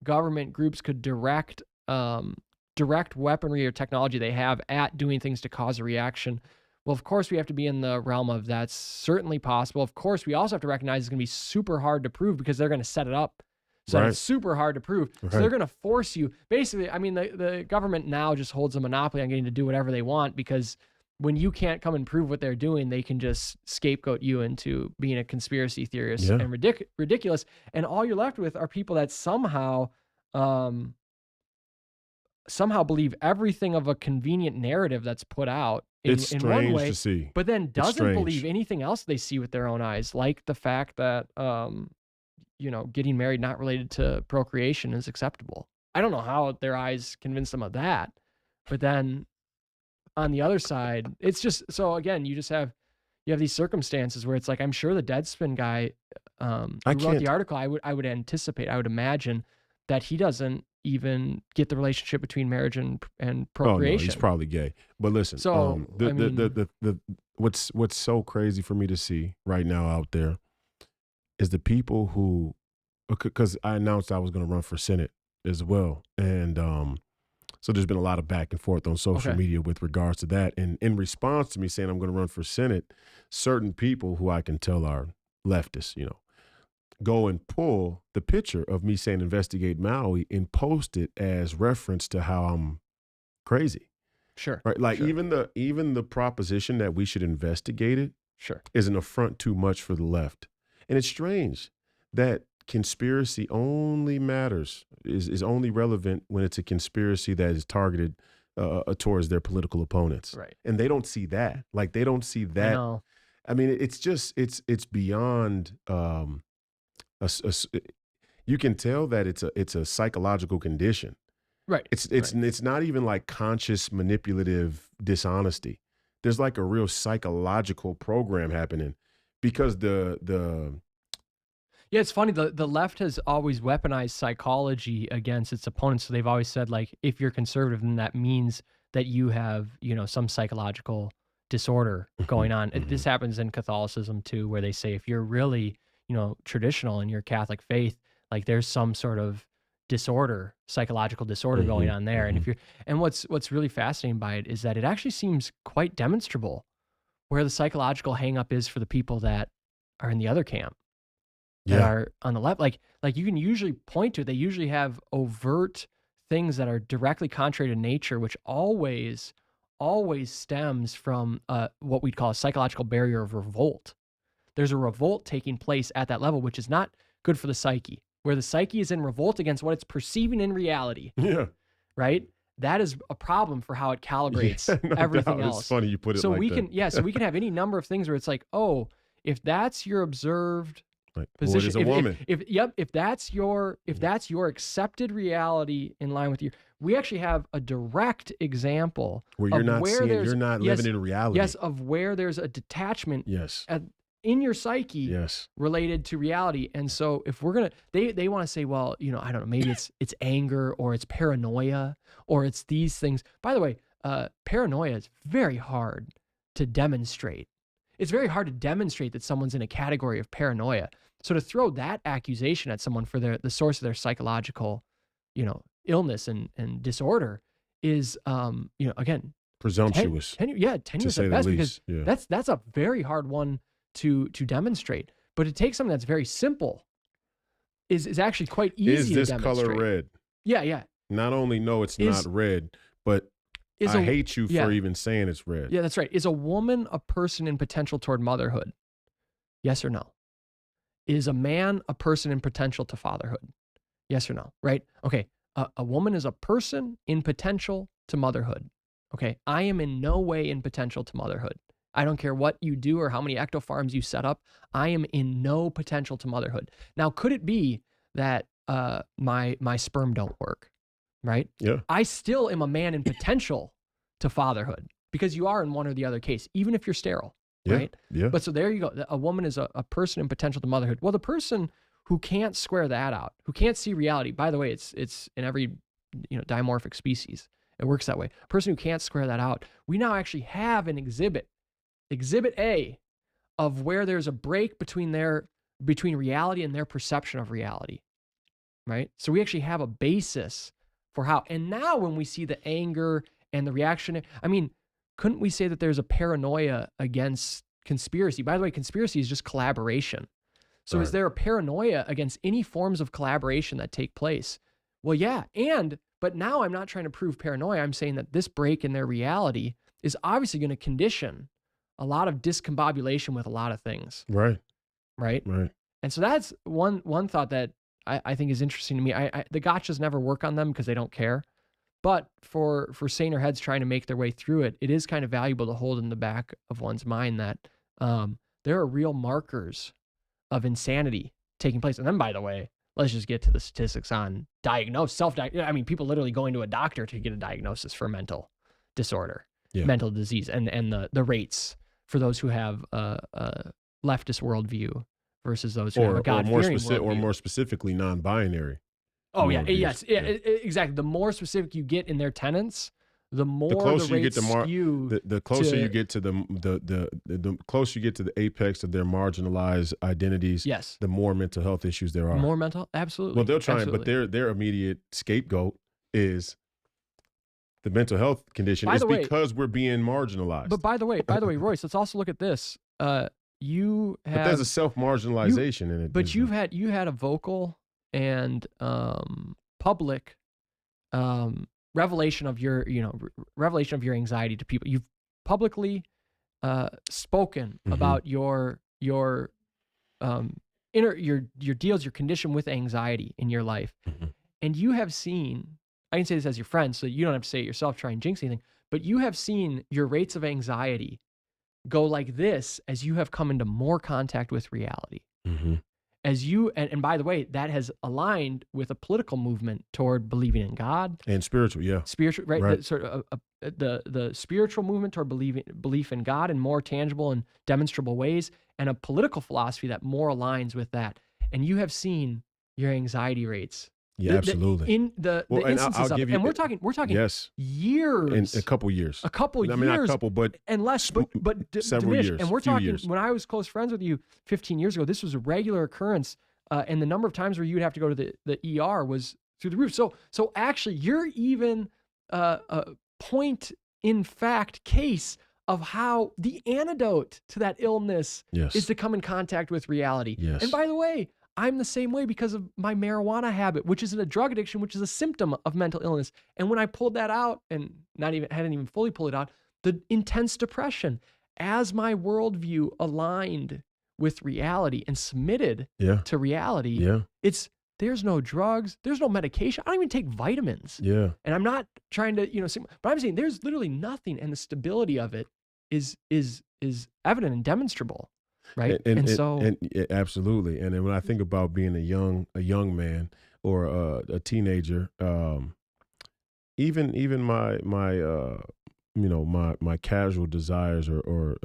government groups could direct weaponry or technology they have at doing things to cause a reaction, well, of course we have to be in the realm of that's certainly possible. Of course, we also have to recognize it's going to be super hard to prove because they're going to set it up. So it's super hard to prove. Right. So they're going to force you. Basically, I mean, the government now just holds a monopoly on getting to do whatever they want, because when you can't come and prove what they're doing, they can just scapegoat you into being a conspiracy theorist and ridiculous. And all you're left with are people that somehow believe everything of a convenient narrative that's put out in one way, to see. But then doesn't believe anything else they see with their own eyes, like the fact that getting married not related to procreation is acceptable. I don't know how their eyes convince them of that, but then on the other side, it's just, so again, you have these circumstances where it's like, I'm sure the Deadspin guy who wrote the article, I would imagine that he doesn't even get the relationship between marriage and procreation. Oh, no, he's probably gay. But listen, so what's so crazy for me to see right now out there is the people who, because I announced I was going to run for Senate as well, and so there's been a lot of back and forth on social media with regards to that. And in response to me saying I'm going to run for Senate, certain people who I can tell are leftists, go and pull the picture of me saying investigate Maui and post it as reference to how I'm crazy. Sure. Right. Like even the proposition that we should investigate it is an affront too much for the left. And it's strange that conspiracy only matters, is only relevant when it's a conspiracy that is targeted towards their political opponents. Right. And they don't see that. Like they don't see that. I mean, it's just, it's beyond, you can tell that it's a psychological condition. Right. It's not even like conscious manipulative dishonesty. There's like a real psychological program happening because Yeah, it's funny. The left has always weaponized psychology against its opponents. So they've always said, like, if you're conservative, then that means that you have, some psychological disorder going on. This happens in Catholicism too, where they say if you're really, traditional in your Catholic faith, like there's some sort of disorder, psychological disorder going on there. And what's really fascinating by it is that it actually seems quite demonstrable where the psychological hang-up is for the people that are in the other camp. That are on the left, like you can usually point to it. They usually have overt things that are directly contrary to nature, which always stems from what we'd call a psychological barrier of revolt. There's a revolt taking place at that level, which is not good for the psyche, where the psyche is in revolt against what it's perceiving in reality. Yeah. Right? That is a problem for how it calibrates everything else. It's funny you put it so like we that. can, so we can have any number of things where it's like, oh, if that's your observed position, well, a woman. If that's your accepted reality in line with you, we actually have a direct example where you're not living in reality. Yes, of where there's a detachment. Yes. In your psyche. Yes. Related to reality, and so if we're gonna, they want to say, well, I don't know, maybe it's anger or it's paranoia or it's these things. By the way, paranoia is very hard to demonstrate. It's very hard to demonstrate that someone's in a category of paranoia. So to throw that accusation at someone for the source of their psychological, illness and disorder is, again, presumptuous. tenuous to say at the best, least. because that's a very hard one to demonstrate. But to take something that's very simple is actually quite easy to demonstrate. Is this color red? Yeah. Not only no, it's not red, but I hate you for even saying it's red. Yeah, that's right. Is a woman a person in potential toward motherhood? Yes or no? Is a man a person in potential to fatherhood? Yes or no? Right? Okay. A woman is a person in potential to motherhood. Okay. I am in no way in potential to motherhood. I don't care what you do or how many ecto farms you set up. I am in no potential to motherhood. Now, could it be that my sperm don't work? Right? Yeah. I still am a man in potential to fatherhood, because you are in one or the other case, even if you're sterile. Yeah. Right? Yeah. But so there you go. A woman is a person in potential to motherhood. Well, the person who can't square that out, who can't see reality, by the way, it's in every dimorphic species. It works that way. A person who can't square that out, we now actually have an exhibit A, of where there's a break between reality and their perception of reality. Right? So we actually have a basis for how. And now when we see the anger and the reaction, I mean, couldn't we say that there's a paranoia against conspiracy? By the way, conspiracy is just collaboration. So Right. Is there a paranoia against any forms of collaboration that take place? Well, yeah. But now I'm not trying to prove paranoia. I'm saying that this break in their reality is obviously going to condition a lot of discombobulation with a lot of things. Right. Right. Right. And so that's one thought that I think is interesting to me. The gotchas never work on them because they don't care. But for saner heads trying to make their way through it, it is kind of valuable to hold in the back of one's mind that there are real markers of insanity taking place. And then, by the way, let's just get to the statistics on self-diagnosis. I mean, people literally going to a doctor to get a diagnosis for mental disorder, mental disease, and the rates for those who have a leftist worldview versus those who have a God-fearing worldview. Or more specifically, non-binary. Oh, yeah. Yes. Yeah. Exactly. The more specific you get in their tenets, the more the rates skew. The closer you get to the closer you get to the apex of their marginalized identities, yes, the more mental health issues there are. More mental, absolutely. Well, they'll try, but their immediate scapegoat is the mental health condition. It's because we're being marginalized. But by the way, Royce, let's also look at this. But there's a self-marginalization in it. But you had a vocal and public revelation of your anxiety to people. You've publicly spoken about your deals, your condition with anxiety in your life, and you have seen. I can say this as your friend, so you don't have to say it yourself. Try and jinx anything, but you have seen your rates of anxiety go like this as you have come into more contact with reality. As you, and by the way, that has aligned with a political movement toward believing in God and spiritual, right? Right. The, sort of the spiritual movement toward belief in God in more tangible and demonstrable ways, and a political philosophy that more aligns with that. And you have seen your anxiety rates. Yeah, absolutely. In the instances of it. And we're talking yes, years. in a couple years. A couple years. I mean, not a couple, but and less, but several diminish. years. And we're talking, years. when I was close friends with you 15 years ago, this was a regular occurrence. And the number of times where you would have to go to the ER was through the roof. So actually, you're even a point in fact case of how the antidote to that illness is to come in contact with reality. Yes. And by the way, I'm the same way because of my marijuana habit, which isn't a drug addiction, which is a symptom of mental illness. And when I pulled that out, and hadn't even fully pulled it out, the intense depression, as my worldview aligned with reality and submitted to reality, there's no drugs, there's no medication. I don't even take vitamins. Yeah. And I'm not trying to, but I'm saying there's literally nothing, and the stability of it is evident and demonstrable. Right. And absolutely. And then when I think about being a young man or a teenager, even my casual desires or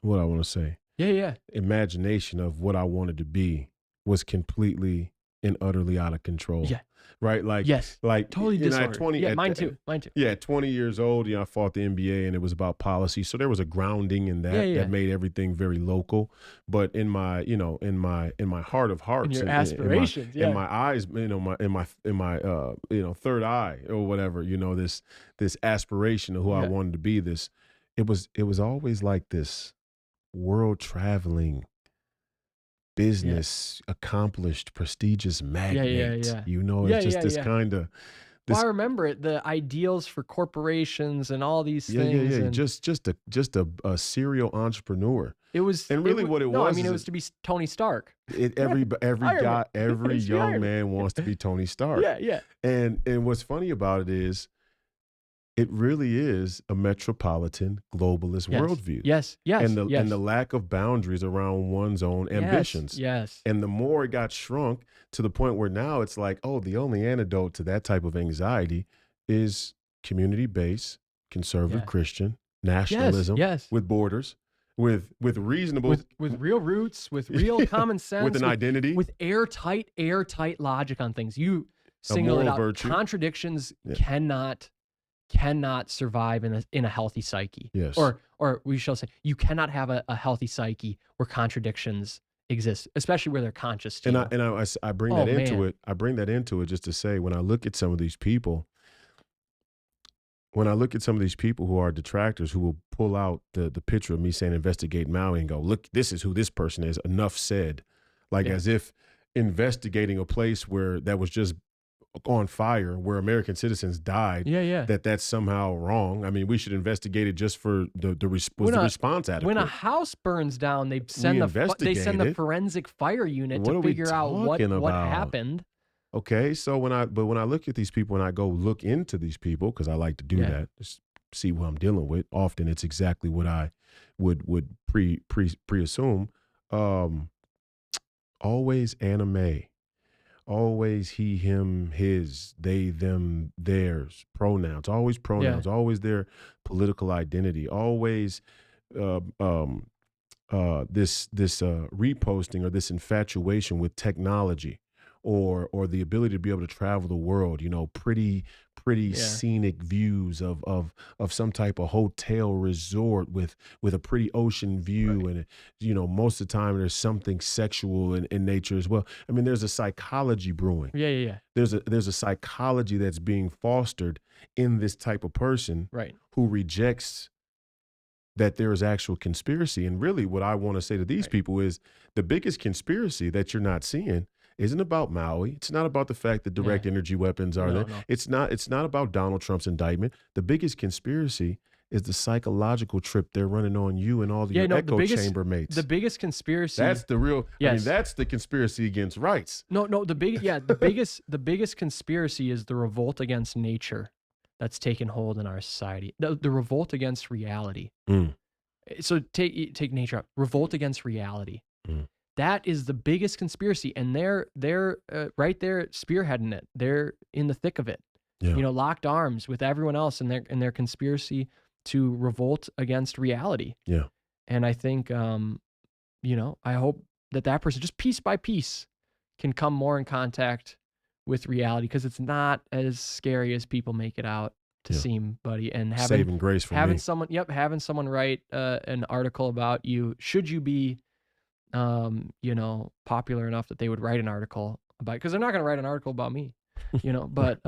what I want to say. Yeah. Imagination of what I wanted to be was completely and utterly out of control. Yeah. Right? Like, Yes. like Totally you know, at disordered. 20, Yeah, mine too. yeah, at 20 years old, you know, I fought the NBA and it was about policy. So there was a grounding in that Yeah. that made everything very local. But in my, you know, in my heart of And hearts, your in aspirations. in Yeah. my eyes, you know, in my you know, third eye or whatever, you know, this aspiration of who I Yeah. wanted to be, it was always like this world traveling, Yeah. business accomplished, prestigious magnate. Yeah. You know, Yeah. it's just Yeah. this Yeah. kind of Well, I this remember it. The ideals for corporations and all these things, yeah. and Just a serial entrepreneur. it was. And really what it No, I was mean it is was to be Tony Stark. every Iron Man. guy, every It's to be young Iron Man. man wants to be Tony Stark. Yeah. And what's funny about it is it really is a metropolitan globalist worldview. Yes. And the lack of boundaries around one's own ambitions. Yes. And the more it got shrunk to the point where now it's like, oh, the only antidote to that type of anxiety is community-based, conservative Yeah. Christian nationalism Yes. with borders, with reasonable, With real roots, with real common sense, with an identity, with airtight logic on things. You single it moral out. virtue. Contradictions Yeah. cannot survive in a healthy psyche. Yes. Or we shall say, you cannot have a healthy psyche where contradictions exist, especially where they're conscious to you. I bring that into it. I bring that into it just to say, when I look at some of these people, who are detractors, who will pull out the picture of me saying investigate Maui and go, look, this is who this person is. Enough said. Like as if investigating a place where that was just on fire, where American citizens died, that's somehow wrong. I mean, we should investigate it just for the response adequate. When a house burns down, they send the forensic fire unit to figure out what happened. Okay, so when I look at these people and I go look into these people, because I like to do that, just see what I'm dealing with. Often it's exactly what I would pre-assume. Always anime. Always he, him, his, they, them, theirs, pronouns, always pronouns, always their political identity, always this reposting or this infatuation with technology or the ability to be able to travel the world, you know, pretty scenic views of some type of hotel resort with a pretty ocean view. And, you know, most of the time there's something sexual in nature as well. I mean, there's a psychology brewing. There's a psychology that's being fostered in this type of person who rejects that there is actual conspiracy. And really what I want to say to these people is the biggest conspiracy that you're not seeing isn't about Maui. It's not about the fact that direct energy weapons are there. No. It's not about Donald Trump's indictment. The biggest conspiracy is the psychological trip they're running on you and all your echo chamber mates. The biggest conspiracy. That's the real. I mean, that's the conspiracy against rights. No. The biggest conspiracy is the revolt against nature that's taken hold in our society. The revolt against reality. So take nature out. Revolt against reality. That is the biggest conspiracy, and they're right there spearheading it. They're in the thick of it. You know, locked arms with everyone else in their conspiracy to revolt against reality. And I think, you know, I hope that person just piece by piece can come more in contact with reality, because it's not as scary as people make it out to seem, buddy. And saving grace for having me. having someone write an article about you, should you be you know, popular enough that they would write an article about, because they're not going to write an article about me, you know, but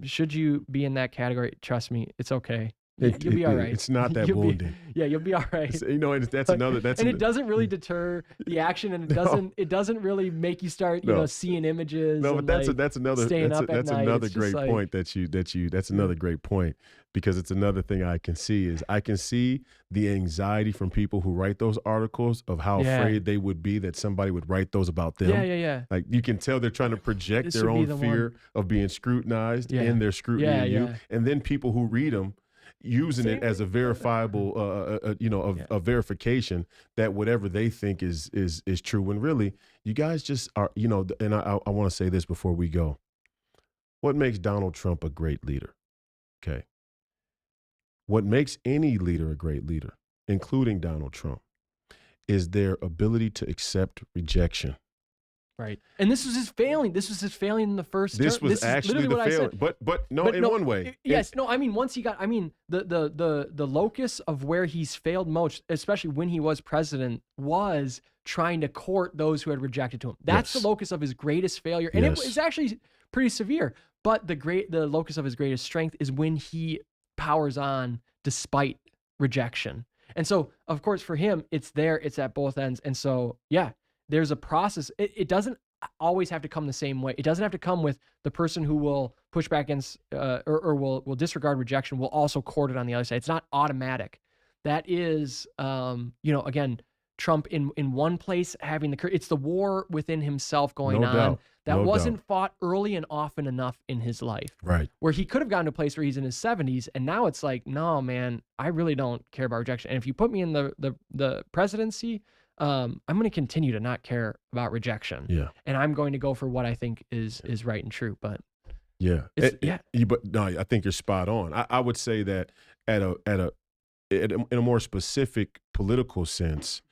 should you be in that category, trust me, it's okay. You'll be all right. It's not that wounding. You'll be all right. You know, and it doesn't really deter the action, and it doesn't really make you start, you know, seeing images. No, but that's another great point that's another great point, because it's another thing I can see is I can see the anxiety from people who write those articles of how afraid they would be that somebody would write those about them. Like you can tell they're trying to project their own fear of being scrutinized in their scrutiny of you, and then people who read them using it as a verifiable, a verification that whatever they think is true, when really you guys just are, you know. And I want to say this before we go. What makes Donald Trump a great leader? Okay. What makes any leader a great leader, including Donald Trump, is their ability to accept rejection. Right. And this was his failing. This was his failing in the first This term. was actually the failing, but no, in one way. Yes, no, I mean, once he got, I mean, the locus of where he's failed most, especially when he was president, was trying to court those who had rejected him. That's the locus of his greatest failure. And it was actually pretty severe. But the locus of his greatest strength is when he powers on despite rejection. And so, of course, for him, it's at both ends. And so, yeah, there's a process. It doesn't always have to come the same way. It doesn't have to come with the person who will push back against or will disregard rejection will also court it on the other side. It's not automatic. That is, again, Trump in one place having it's the war within himself going on. Doubt. That wasn't fought early and often enough in his life. Right. Where he could have gotten to a place where he's in his 70s, and now it's like, no, man, I really don't care about rejection. And if you put me in the presidency, I'm going to continue to not care about rejection. Yeah. And I'm going to go for what I think is right and true. But but no, I think you're spot on. I would say that in a more specific political sense,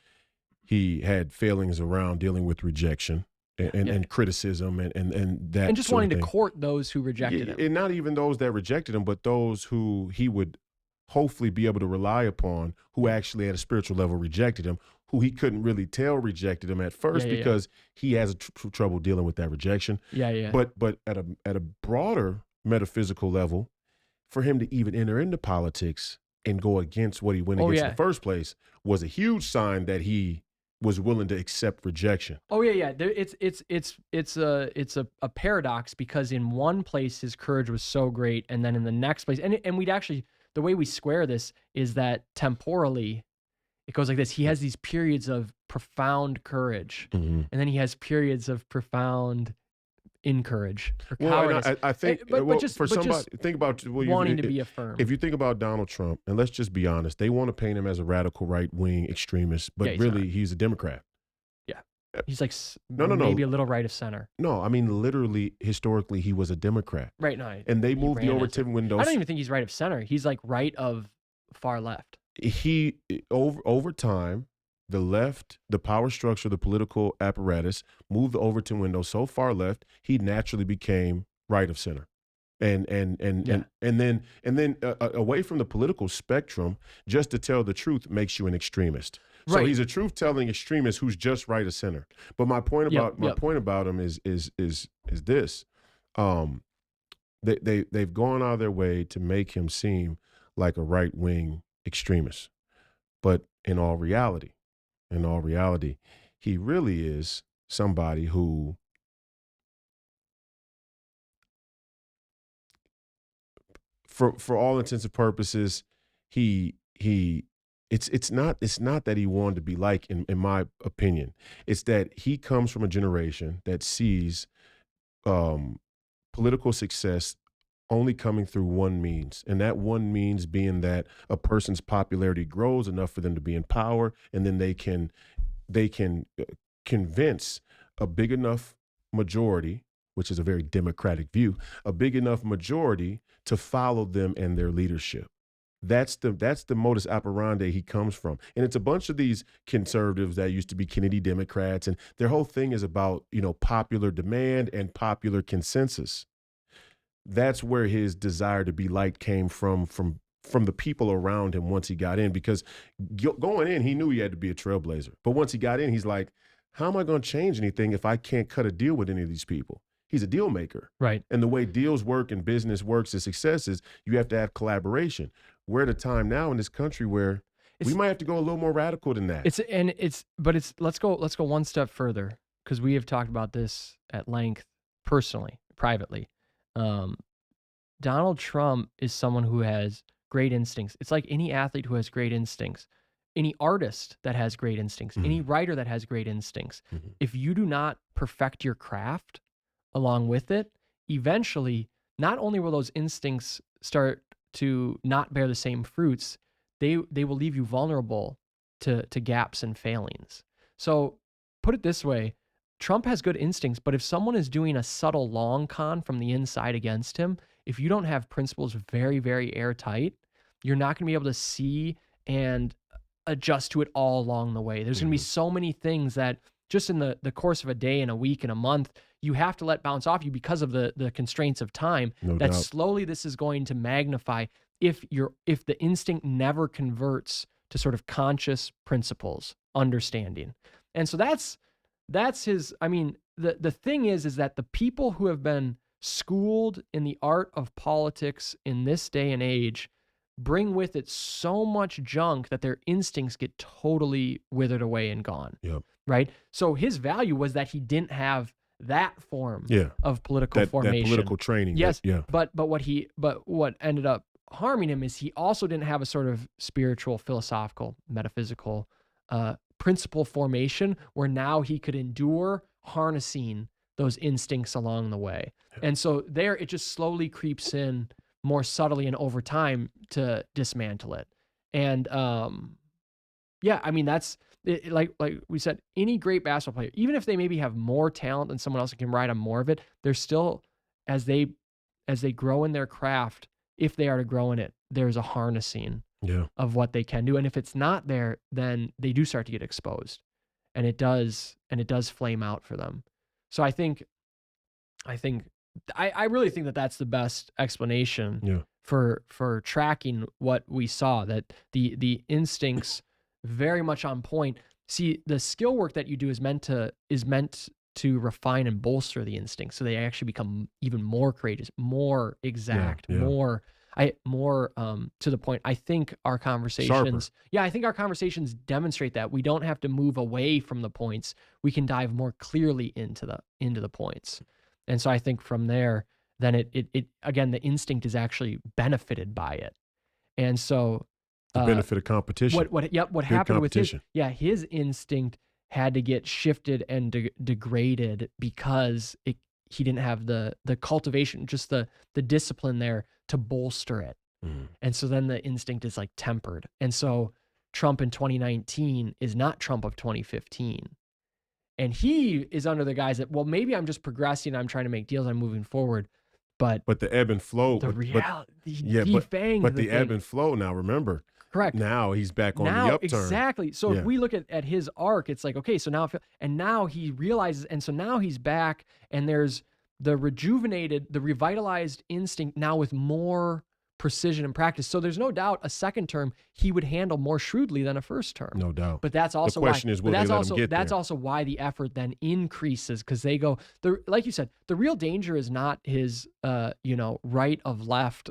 he had failings around dealing with rejection and criticism and that, and just wanting to court those who rejected him, and not even those that rejected him, but those who he would hopefully be able to rely upon, who actually at a spiritual level rejected him, who he couldn't really tell rejected him at first because he has trouble dealing with that rejection. But at a broader metaphysical level, for him to even enter into politics and go against what he went against in the first place was a huge sign that he was willing to accept rejection. It's a paradox, because in one place his courage was so great, and then in the next place, and we'd actually, the way we square this is that temporally it goes like this. He has these periods of profound courage, and then he has periods of profound encourage or cowardice. I think, think about wanting to be affirmed. If you think about Donald Trump, and let's just be honest, they want to paint him as a radical right-wing extremist, but he's a Democrat. Yeah, he's like maybe a little right of center. No, I mean literally, historically, he was a Democrat. Right. No, and they moved the Overton window. I don't even think he's right of center. He's like right of far left. He over time, the left, the power structure, the political apparatus moved the Overton window so far left, he naturally became right of center, and then away from the political spectrum. Just to tell the truth makes you an extremist. So he's a truth-telling extremist who's just right of center. But my point about him is this: they've gone out of their way to make him seem like a right-wing extremist, but in all reality, he really is somebody who for all intents and purposes, it's not that he wanted to be like, in my opinion. It's that he comes from a generation that sees political success only coming through one means, and that one means being that a person's popularity grows enough for them to be in power, and then they can convince a big enough majority, which is a very democratic view, a big enough majority to follow them and their leadership. That's the modus operandi he comes from. And it's a bunch of these conservatives that used to be Kennedy Democrats, and their whole thing is about, popular demand and popular consensus. That's where his desire to be liked came from the people around him once he got in, because going in, he knew he had to be a trailblazer. But once he got in, he's like, how am I going to change anything if I can't cut a deal with any of these people? He's a deal maker. Right. And the way deals work and business works and success is you have to have collaboration. We're at a time now in this country where we might have to go a little more radical than that. Let's go one step further, because we have talked about this at length personally, privately. Donald Trump is someone who has great instincts. It's like any athlete who has great instincts, any artist that has great instincts, any writer that has great instincts. If you do not perfect your craft along with it, eventually, not only will those instincts start to not bear the same fruits, they will leave you vulnerable to gaps and failings. So put it this way, Trump has good instincts, but if someone is doing a subtle long con from the inside against him, if you don't have principles very, very airtight, you're not going to be able to see and adjust to it all along the way. There's going to be so many things that just in the course of a day and a week and a month, you have to let bounce off you because of the constraints of time. No that doubt. slowly this is going to magnify if the instinct never converts to sort of conscious principles, understanding. And so that's his, I mean, the thing is that the people who have been schooled in the art of politics in this day and age bring with it so much junk that their instincts get totally withered away and gone. Yep. Right? So his value was that he didn't have that form of political formation. That political training. Yes. Yeah. But what ended up harming him is he also didn't have a sort of spiritual, philosophical, metaphysical principle formation where now he could endure harnessing those instincts along the way. And so there it just slowly creeps in more subtly and over time to dismantle it. And I mean, that's it, like we said, any great basketball player, even if they maybe have more talent than someone else and can ride on more of it, they're still, as they grow in their craft, if they are to grow in it, there's a harnessing of what they can do. And if it's not there, then they do start to get exposed, and it does flame out for them. So I really think that that's the best explanation for tracking what we saw, that the instincts very much on point. See, the skill work that you do is meant to refine and bolster the instincts, so they actually become even more courageous, more exact, more to the point. I think our conversations, I think our conversations demonstrate that we don't have to move away from the points. We can dive more clearly into the points. And so I think from there, then it again, the instinct is actually benefited by it. And so the benefit of competition. What happened with his instinct had to get shifted and degraded because he didn't have the cultivation, just the discipline there to bolster it. And so then the instinct is like tempered. And so Trump in 2019 is not Trump of 2015. And he is under the guise that, well, maybe I'm just progressing, I'm trying to make deals, I'm moving forward. But the ebb and flow. The reality, but the ebb and flow now, remember. Correct. Now he's back on the upturn. Exactly. So if we look at his arc, it's like, okay, so now he realizes, and so now he's back, and there's the revitalized instinct now with more precision and practice. So there's no doubt a second term he would handle more shrewdly than a first term. No doubt. But that's also the question is, will they let him get there? That's also why the effort then increases, because they go, like you said, the real danger is not his right of left,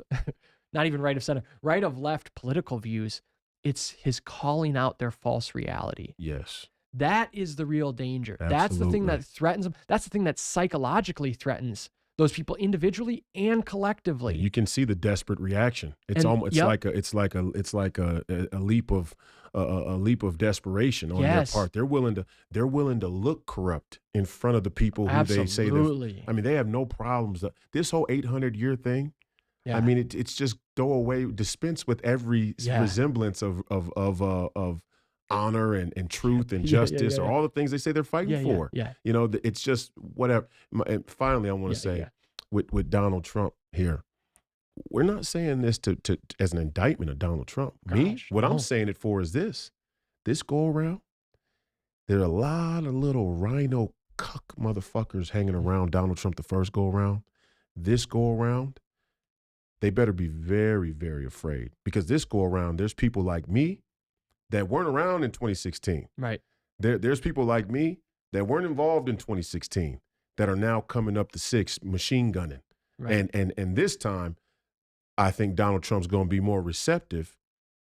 not even right of center, right of left political views. It's his calling out their false reality. Yes. That is the real danger. Absolutely. That's the thing that threatens them. That's the thing that psychologically threatens those people individually and collectively. You can see the desperate reaction. It's like a leap of desperation on their part. They're willing to look corrupt in front of the people who they say they have no problems. This whole 800-year thing. Yeah. I mean, it's just dispense with every resemblance of honor and truth and justice or all the things they say they're fighting for. Yeah. It's just whatever. And finally, I want to say with Donald Trump here, we're not saying this to as an indictment of Donald Trump. I'm saying it for is this go around, there are a lot of little rhino cuck motherfuckers hanging around Donald Trump the first go around. This go around, they better be very, very afraid, because this go around, there's people like me that weren't around in 2016. Right. There's people like me that weren't involved in 2016 that are now coming up the six, machine gunning. Right. And this time, I think Donald Trump's going to be more receptive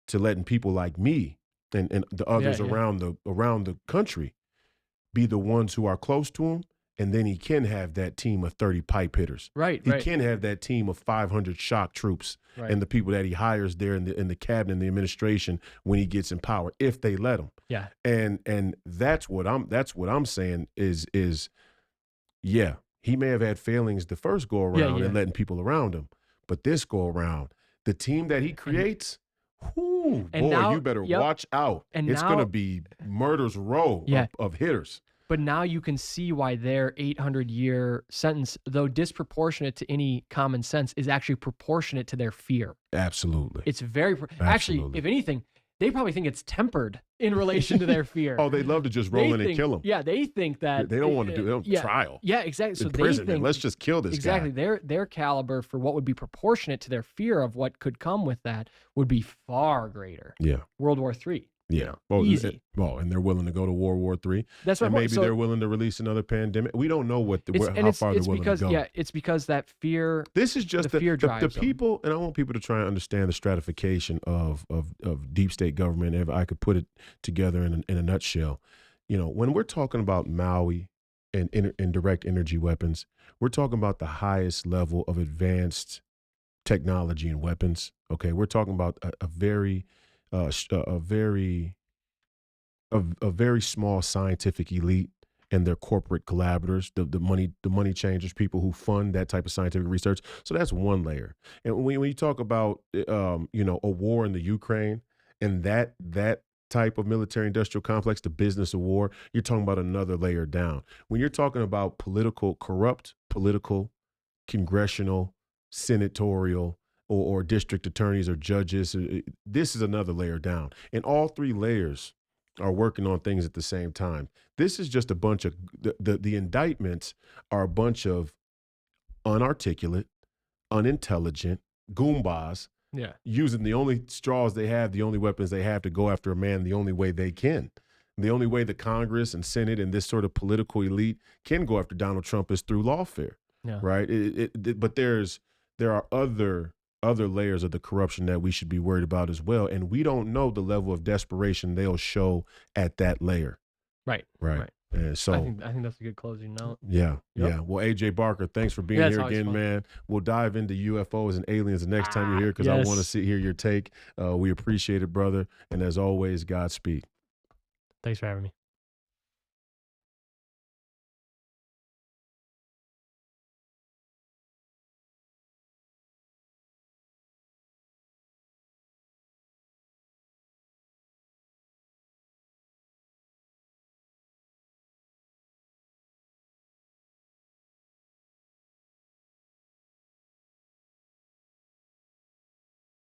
to letting people like me and the others around the country be the ones who are close to him. And then he can have that team of 30 pipe hitters. Right. He can have that team of 500 shock troops and the people that he hires there in the cabinet and the administration when he gets in power, if they let him. Yeah. And that's what I'm saying is he may have had failings the first go around and letting people around him, but this go around, the team that he creates, you better watch out. And it's going to be murder's row of hitters. But now you can see why their 800-year sentence, though disproportionate to any common sense, is actually proportionate to their fear. Absolutely. It's very actually, if anything, they probably think it's tempered in relation to their fear. Oh, they love to just roll in and kill them. Yeah, they think that they don't want to do trial. Yeah, exactly. So imprisonment. They think, let's just kill this exactly, guy. Their caliber for what would be proportionate to their fear of what could come with that would be far greater. Yeah. World War III. Yeah. Easy. And they're willing to go to World War III. That's what. And maybe they're willing to release another pandemic. We don't know how far they're willing to go. Yeah, it's because that fear. This is just the fear drives the people, and I want people to try and understand the stratification of deep state government. If I could put it together in a nutshell, when we're talking about Maui and direct energy weapons, we're talking about the highest level of advanced technology and weapons. Okay, we're talking about a very small scientific elite and their corporate collaborators, the money changers, people who fund that type of scientific research. So that's one layer. And when you talk about a war in the Ukraine and that type of military industrial complex, the business of war, you're talking about another layer down. When you're talking about corrupt political, congressional, senatorial, or district attorneys or judges, this is another layer down. And all three layers are working on things at the same time. This is just a bunch of, the indictments are a bunch of unarticulate, unintelligent goombas using the only straws they have, the only weapons they have to go after a man the only way they can. The only way the Congress and Senate and this sort of political elite can go after Donald Trump is through lawfare, right? But there are other layers of the corruption that we should be worried about as well. And we don't know the level of desperation they'll show at that layer. Right. And so I think that's a good closing note. Yeah. Well, AJ Barker, thanks for being here again, man. We'll dive into UFOs and aliens the next time you're here because I want to hear your take. We appreciate it, brother. And as always, Godspeed. Thanks for having me.